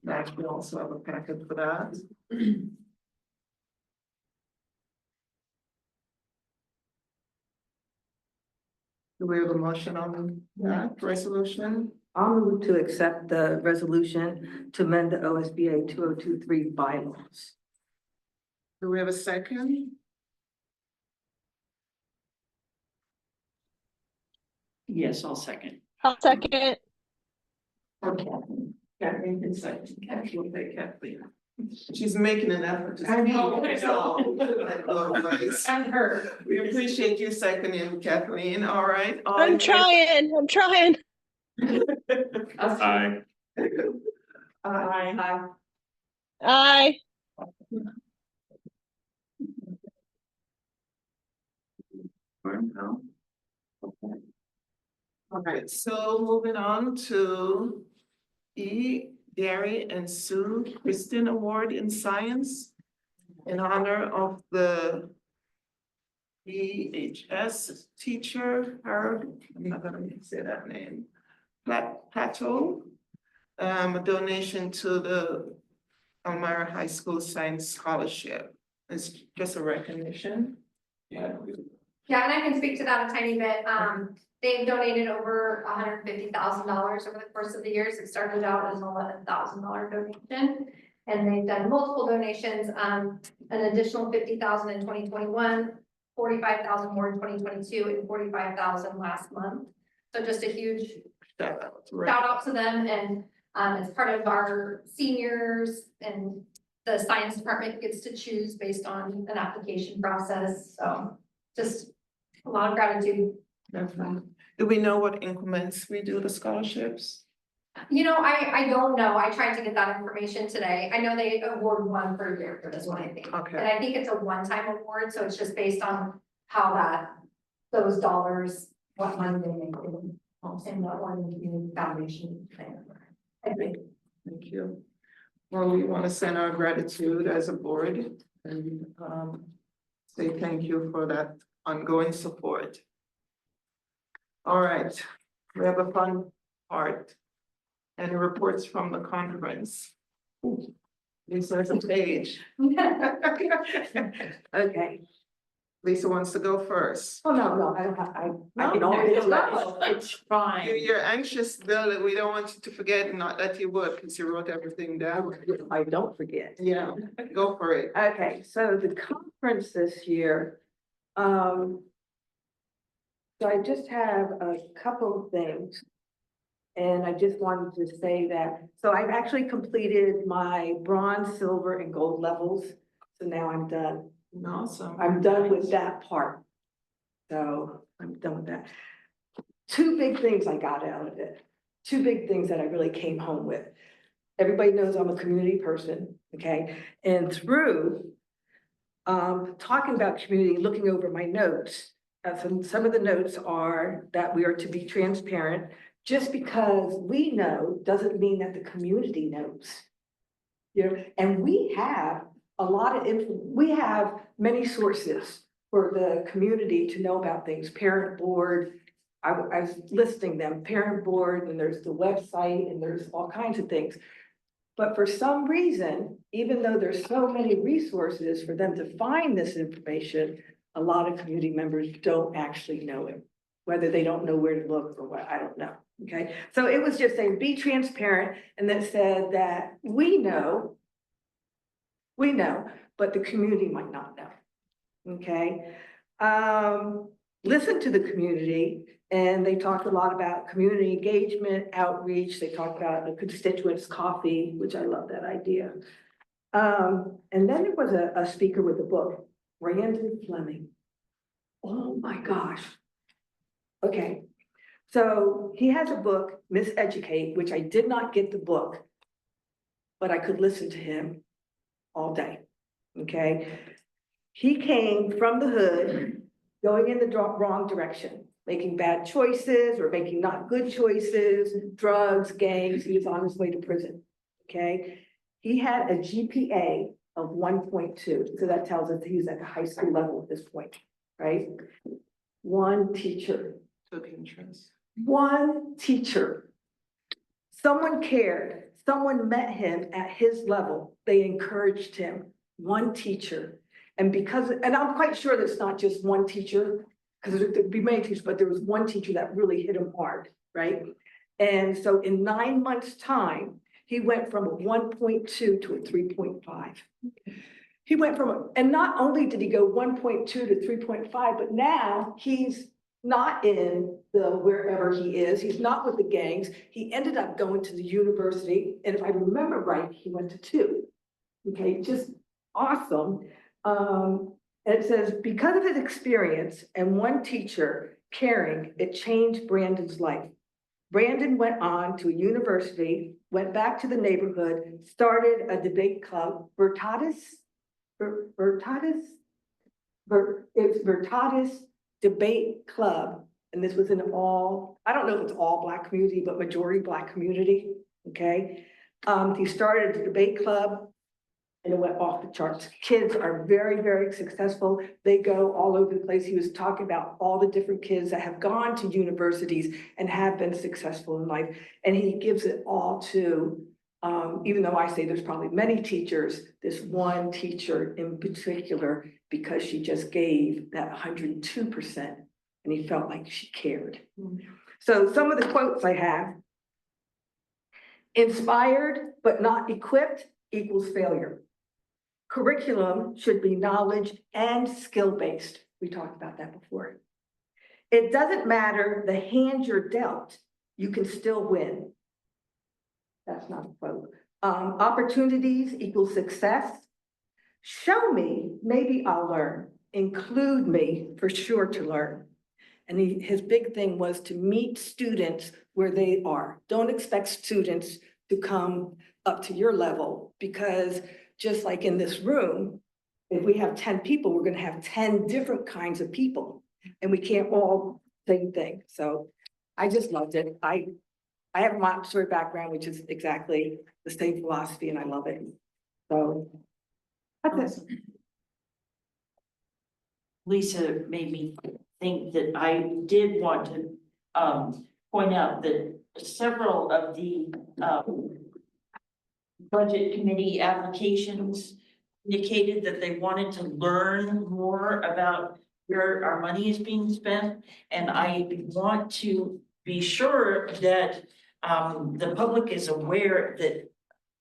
that we also have a packet for that. Do we have a motion on that resolution? I'll move to accept the resolution to amend the OSBA 2023 bylaws. Do we have a second? Yes, I'll second. I'll second. Okay. Kathleen can second. Kathleen will take Kathleen. She's making an effort to. I know, I speak, know. so- I'm her. We appreciate you seconding, Kathleen, all right? All I'm in favor? trying. I'm trying. Aye. Aye. Aye. No? Okay. All right, so moving on to E. Gary and Sue Kristen Award in Science in honor of the EHS teacher, I'm not gonna say that name, Plateau. A donation to the Elmira High School Science Scholarship. It's just a recognition. Yeah. Yeah, and I can speak to that a tiny bit. They've donated over $150,000 over the course of the years. It started out as an $11,000 donation. And they've done multiple donations, an additional $50,000 in 2021, 45,000 more in 2022, and 45,000 last month. So just a huge Shout out to them, and as part of our seniors, and the science department gets to choose based on an application process, so just a lot of gratitude. Definitely. Do we know what increments we do the scholarships? You know, I don't know, I tried to get that information today. I know they award one per year for this one, I think. Okay. And I think it's a one-time award, so it's just based on how those dollars, what money they make, and what one community foundation. I think. Thank you. Well, we want to send our gratitude as a board and say thank you for that ongoing support. All right, we have a fun part. And reports from the conference. Lisa has a page. Okay. Lisa wants to go first. Oh, no, I don't have, I can No, always it's let not. It's fine. You're anxious, Bill, that we don't want you to forget, not that you would, because you wrote everything down. I don't forget. Yeah, go for it. Okay, so the conference this year, So I just have a couple of things. And I just wanted to say that, so I've actually completed my bronze, silver, and gold levels. So now I'm done. Awesome. I'm done with that part. So I'm done with that. Two big things I got out of it. Two big things that I really came home with. Everybody knows I'm a community person, okay? And through talking about community, looking over my notes, some of the notes are that we are to be transparent. Just because we know doesn't mean that the community knows. You know, and we have a lot of we have many sources for the community to know about things. Parent board, I was listing them, parent board, and there's the website, and there's all kinds of things. But for some reason, even though there's so many resources for them to find this information, a lot of community members don't actually know it. Whether they don't know where to look or what, I don't know, okay? So it was just saying, be transparent, and then said that we know, but the community might not know, okay? Listen to the community, and they talked a lot about community engagement, outreach. They talked about the constituents coffee, which I love that idea. And then there was a speaker with a book, Brandon Fleming. Oh my gosh. Okay, so he has a book, Miseducate, which I did not get the book, but I could listen to him all day, okay? He came from the hood, going in the wrong direction, making bad choices or making not good choices, drugs, gangs. He was on his way to prison, okay? He had a GPA of 1.2, so that tells us he's at the high school level at this point, right? One teacher. Took interest. One teacher. Someone cared. Someone met him at his level. They encouraged him. One teacher. And I'm quite sure that's not just one teacher, because there'd be many teachers, but there was one teacher that really hit him hard, right? And so in 9 months' time, he went from a 1.2 to a 3.5. He went and not only did he go 1.2 to 3.5, but now he's not in the wherever he is. He's not with the gangs. He ended up going to the university. And if I remember right, he went to 2. Okay, just awesome. And it says, because of his experience and one teacher caring, it changed Brandon's life. Brandon went on to a university, went back to the neighborhood, started a debate club, Vertatis Debate Club, and this was an I don't know if it's all Black community, but majority Black community, okay? He started a debate club, and it went off the charts. Kids are very, very successful. They go all over the place. He was talking about all the different kids that have gone to universities and have been successful in life, and he gives it all to, even though I say there's probably many teachers, this one teacher in particular, because she just gave that 102%, and he felt like she cared. So some of the quotes I have: inspired but not equipped equals failure. Curriculum should be knowledge and skill-based. We talked about that before. It doesn't matter the hand you're dealt, you can still win. That's not a quote. Opportunities equal success. Show me, maybe I'll learn. Include me, for sure to learn. And his big thing was to meet students where they are. Don't expect students to come up to your level, because just like in this room, if we have 10 people, we're going to have 10 different kinds of people, and we can't all same thing. So I just loved it. I have a Montessori background, which is exactly the same philosophy, and I love it. So that's it. Lisa made me think that I did want to point out that several of the budget committee applications indicated that they wanted to learn more about where our money is being spent. And I want to be sure that the public is aware that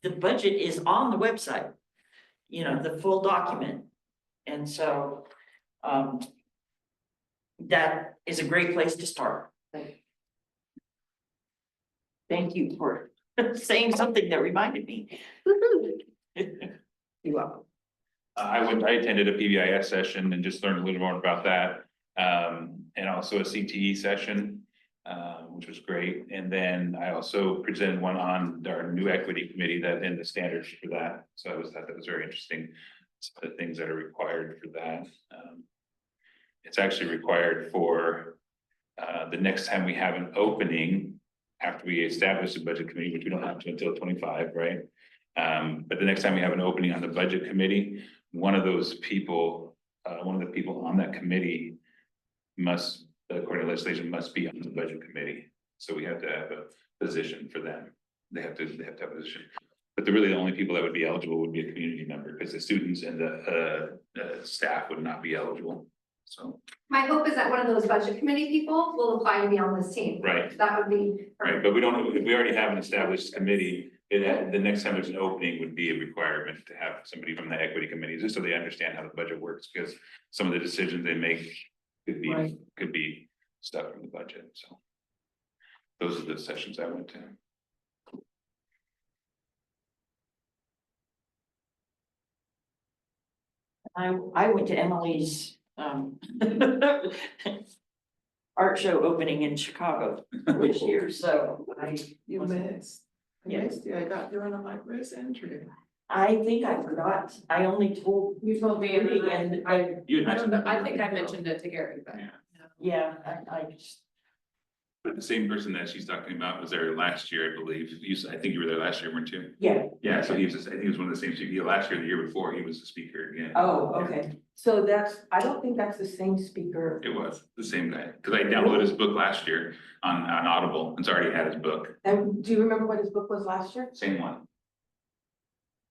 the budget is on the website, you know, the full document. And so that is a great place to start. Thank you for saying something that reminded me. You're welcome. I attended a PBIS session and just learned a little more about that. And also a CTE session, which was great. And then I also presented one on our new equity committee and the standards for that. So I thought that was very interesting. Some of the things that are required for that. It's actually required for the next time we have an opening after we establish the budget committee, which we don't have to until 25, right? But the next time we have an opening on the budget committee, one of the people on that committee must, according to legislation, must be on the budget committee. So we have to have a position for them. They have to have a position. But the only people that would be eligible would be a community member, because the students and the staff would not be eligible. So. My hope is that one of those budget committee people will apply to be on this team. Right. That would be. Right, but we already have an established committee. The next time there's an opening would be a requirement to have somebody from the equity committee, just so they understand how the budget works, because some of the decisions they make could be stuff from the budget, so. Those are the sessions I went to. I went to Emily's art show opening in Chicago this year, so You missed. Yes. Yeah, I got you on a library's entry. I think I forgot. I only told You told me, and I, You I had don't know, mentioned. I think I mentioned it to Gary, but. yeah, I just, But the same person that she's talking about was there last year, I believe. I think you were there last year, weren't you? yeah. Yeah, so I think he was one of the same, last year, the year before, he was the speaker again. Oh, okay. So I don't think that's the same speaker. It was the same guy, because I downloaded his book last year on Audible, it's already had his book, And do you remember what his book was last year? same one.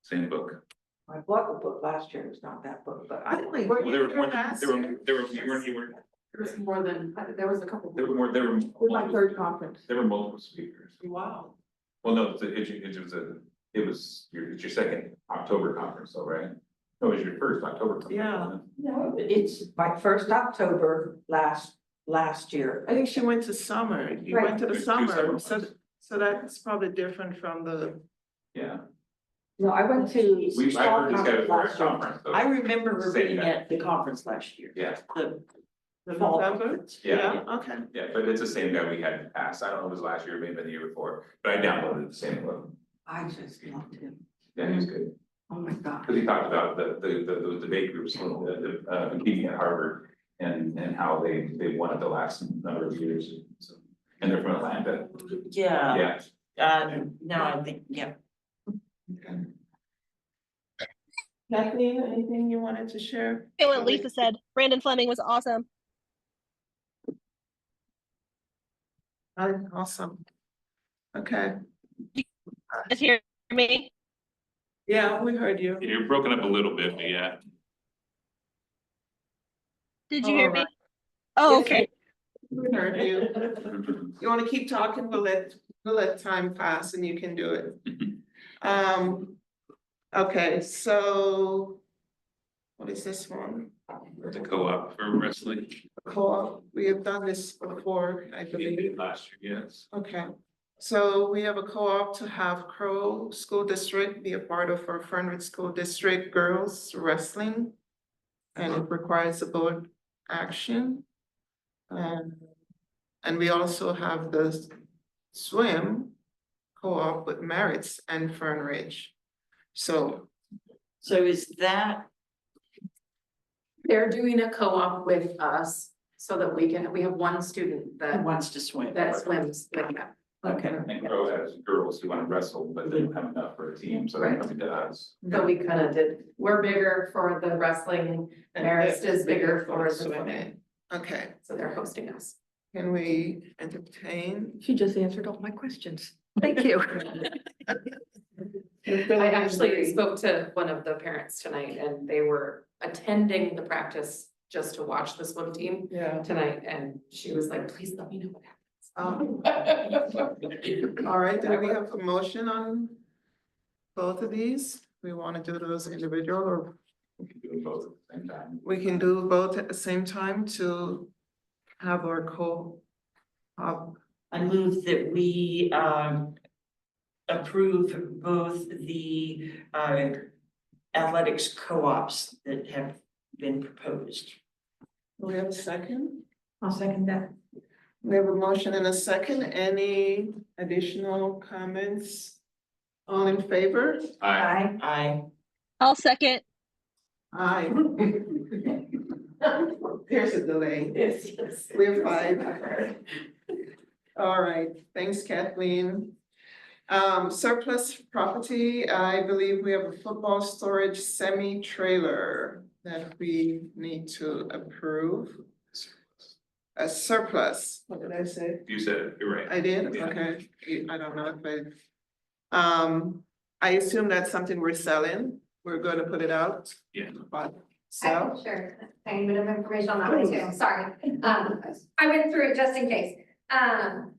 Same book. I bought the book last year, it's not that book, but I don't think. Well, there were more, last there were, year? there were, you weren't, There was more than, there was a couple. there were more, there were. It was my third conference. There were multiple speakers. Wow. Well, no, it's your second October conference, though, right? No, it was your first October. conference, Yeah. wasn't it? No, it's my first October last year. I think she went to summer. You Right. went to the There's two summer, separate so that's probably different from the. Yeah. No, I went to. I heard this guy before a last year. conference, though. I remember her Same being guy. at the conference last year. Yeah, The Fall November? conference. Yeah. Okay. yeah, but it's the same guy we had in the past. I don't know if it was last year, maybe the year before, but I downloaded the same one. I just loved him. Yeah, he's good. Oh my God. Because he talked about the debate groups, competing at Harvard and how they won it the last number of years. So, and they're from Atlanta. Yeah, Yeah. now I think, yeah. Okay. Kathleen, anything you wanted to share? What Lisa said, Brandon Fleming was awesome. Awesome. Okay. Just hear me. Yeah, we heard you. You're broken up a little bit, but yeah. Did you hear All me? right. Oh, Yes, okay. We heard you. You want to keep talking? We'll let time pass and you can do it. Okay, so what is this one? The co-op for wrestling. Co-op, we have done this before, I We did believe. it last year, yes. Okay, so we have a co-op to have Crow School District be a part of our Fernwood School District Girls Wrestling. And it requires a board action. And we also have the swim co-op with Merritts and Fern Ridge. So, is that, They're doing a co-op with us so that we have one student who that wants to swim? swims with them. Okay. And Crow has girls who want to wrestle, but they don't have enough for a team, so they're Right. coming to us. So we kind of we're bigger for the wrestling and Marist is bigger for the swimming. okay, So they're hosting us. can we entertain? She just answered all my questions. Thank you. I actually spoke to one of the parents tonight and they were attending the practice just to watch the swim team Yeah. tonight, and she was like, please let me know what Um, happens. all right, do we have a motion on both of these? We want to do those individual or We can do both at the same time. we can do both at the same time to have our I move that we approve both the athletics co-ops that have been proposed. do we have a second? I'll second that. We have a motion and a second. Any additional comments? All in favor? Aye. I'll second. Aye. There's a delay. We have 5. All right, thanks Kathleen. Surplus property, I believe we have a football storage semi-trailer that we need to approve. A surplus, what did I say? You said it, you're right. I did, Yeah. okay, I don't know if I assume that's something we're selling, we're gonna put it out. Yeah. But sell, Sure, tiny bit of information on that one too, sorry. I went through it just in case.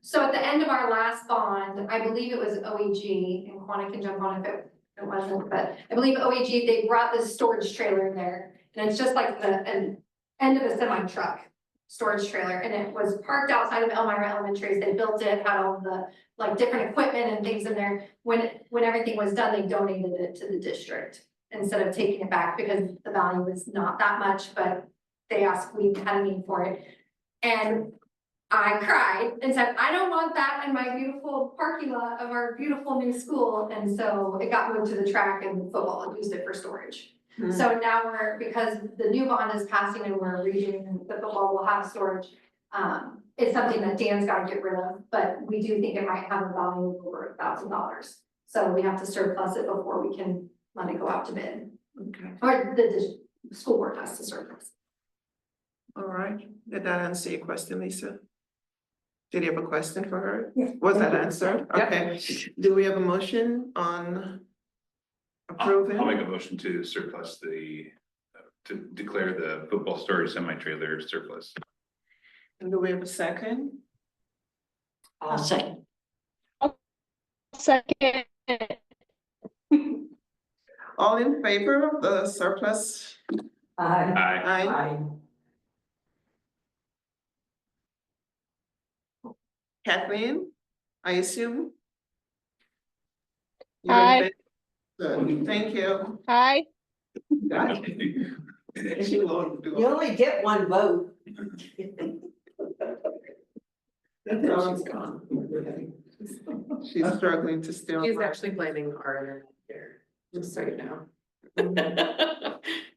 So at the end of our last bond, I believe it was OEG, and Quanah can jump on if it wasn't, but I believe OEG, they brought this storage trailer in there. And it's just like an end of a semi truck storage trailer, and it was parked outside of Elmira Elementary. They built it, had all the like different equipment and things in there. When everything was done, they donated it to the district instead of taking it back because the value was not that much, but they asked, we had a need for it. And I cried and said, I don't want that in my beautiful parking lot of our beautiful new school. And so it got moved to the track and football and used it for storage. So now because the new bond is passing and we're redoing the football will have storage. It's something that Dan's gotta get rid of, but we do think it might have a value of over $1,000. So we have to surplus it before we can let it go out to bid. okay, Or the school board has to surplus. all right, did that answer your question, Lisa? Did you have a question for her? Yeah. Was that answered? Yep. Okay, do we have a motion on approving? I'll make a motion to surplus to declare the football storage semi-trailer surplus. And do we have a second? I'll second. Second. All in favor of the surplus? Aye. Aye. Aye. Kathleen, I assume? You're in Aye. favor? Good, thank you. Hi. She won't do You it. only get one vote. She's gone. She's struggling to still. He's actually blaming our internet here, just so you know.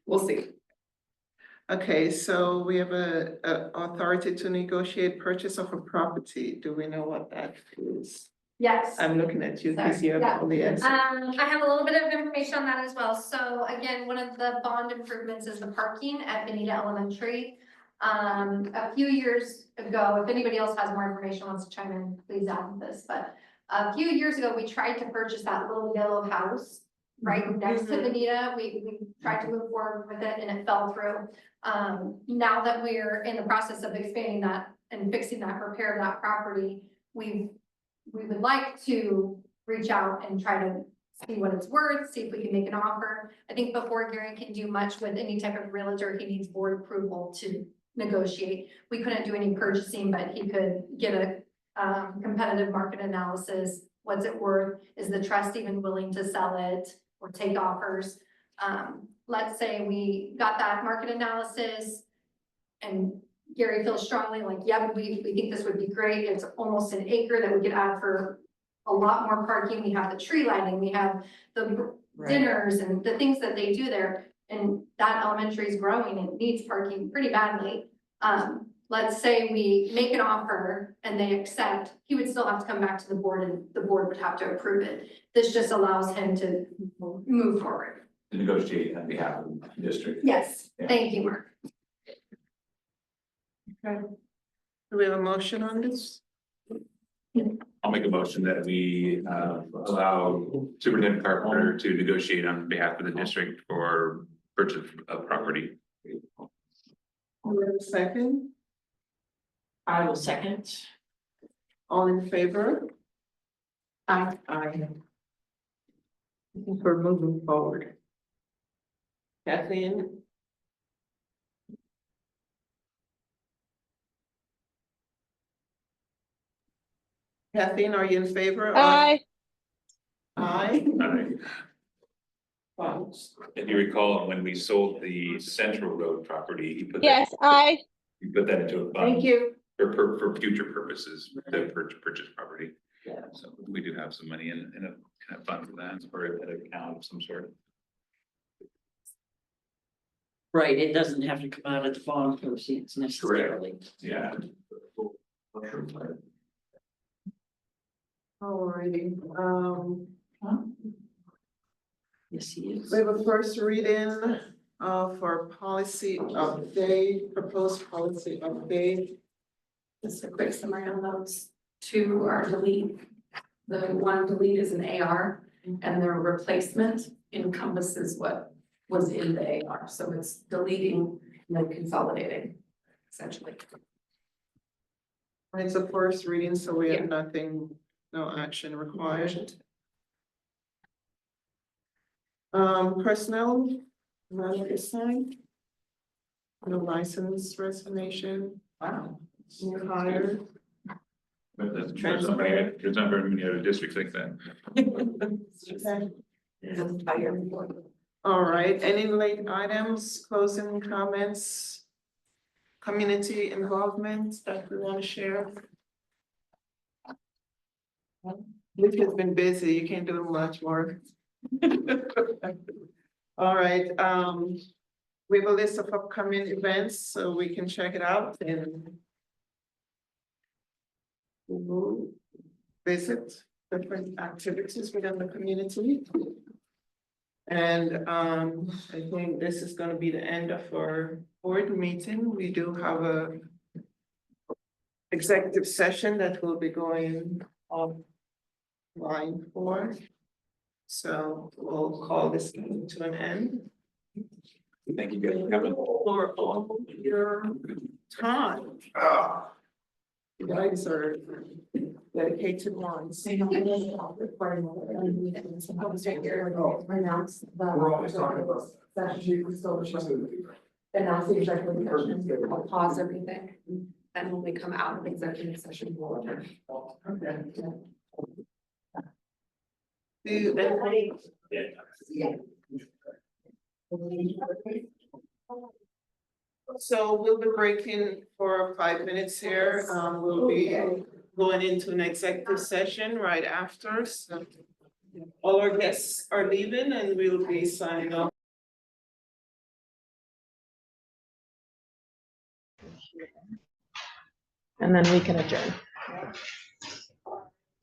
We'll see. Okay, so we have a authority to negotiate purchase of a property. Do we know what that is? Yes. I'm looking at you because you Sorry, have all the answers. I have a little bit of information on that as well. So again, one of the bond improvements is the parking at Benita Elementary. A few years ago, if anybody else has more information, wants to chime in, please add this, but a few years ago, we tried to purchase that little yellow house right next to Benita. We tried to move forward with it and it fell through. Now that we're in the process of expanding that and fixing that, repair that property, we would like to reach out and try to see what it's worth, see if we can make an offer. I think before Gary can do much with any type of realtor, he needs board approval to negotiate. We couldn't do any purchasing, but he could get a competitive market analysis. What's it worth? Is the trust even willing to sell it or take offers? Let's say we got that market analysis and Gary feels strongly like, yeah, we think this would be great. It's almost an acre that we could add for a lot more parking. We have the tree lighting, we have the dinners and the things that they do there. And that elementary is growing and needs parking pretty badly. Let's say we make an offer and they accept, he would still have to come back to the board and the board would have to approve it. This just allows him to move forward. To negotiate on behalf of the district. Yes, Yeah. thank you, Mark. Okay. Do we have a motion on this? I'll make a motion that we allow Superintendent Carpenter to negotiate on behalf of the district for purchase of property. Do we have a second? I will second. All in favor? Aye. I think we're moving forward. Kathleen? Kathleen, are you in favor? of- Aye. Aye. If you recall, when we sold the Central Road property, Yes, aye. he put that into a Thank fund you. for future purposes, to purchase property. Yeah. So we do have some money in a fund for that, or an account of some sort. Right, it doesn't have to come out of the bond proceeds necessarily. Yeah. Alrighty, Yes, he is. we have a first reading for policy update, proposed policy update. Just a quick summary on those. Two are delete. The one delete is an AR and the replacement encompasses what was in the AR. So it's deleting and then consolidating essentially. It's a first reading, so we Yeah. have nothing, no action required. Personnel, matter assigned. No license resignation. Wow. New hire. But there's not very many other districts like that. Okay. All right, any late items, closing comments? Community involvement that we want to share? Luke has been busy, you can't do much more. All right, we have a list of upcoming events, so we can check it out and we'll visit different activities within the community. And I think this is gonna be the end of our board meeting. We do have a executive session that will be going offline for. So we'll call this meeting to an end. Thank you guys for coming. For all your time. You guys are dedicated ones. We're always talking about. Announce the executive session, I'll pause everything, and when we come out of executive session, we'll adjourn. Okay. So we'll be breaking for 5 minutes here. We'll be going into an executive session right after. So all our guests are leaving and we'll be signing off. And then we can adjourn.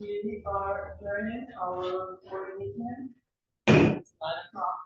We are adjourning our board meeting. It's 9 o'clock.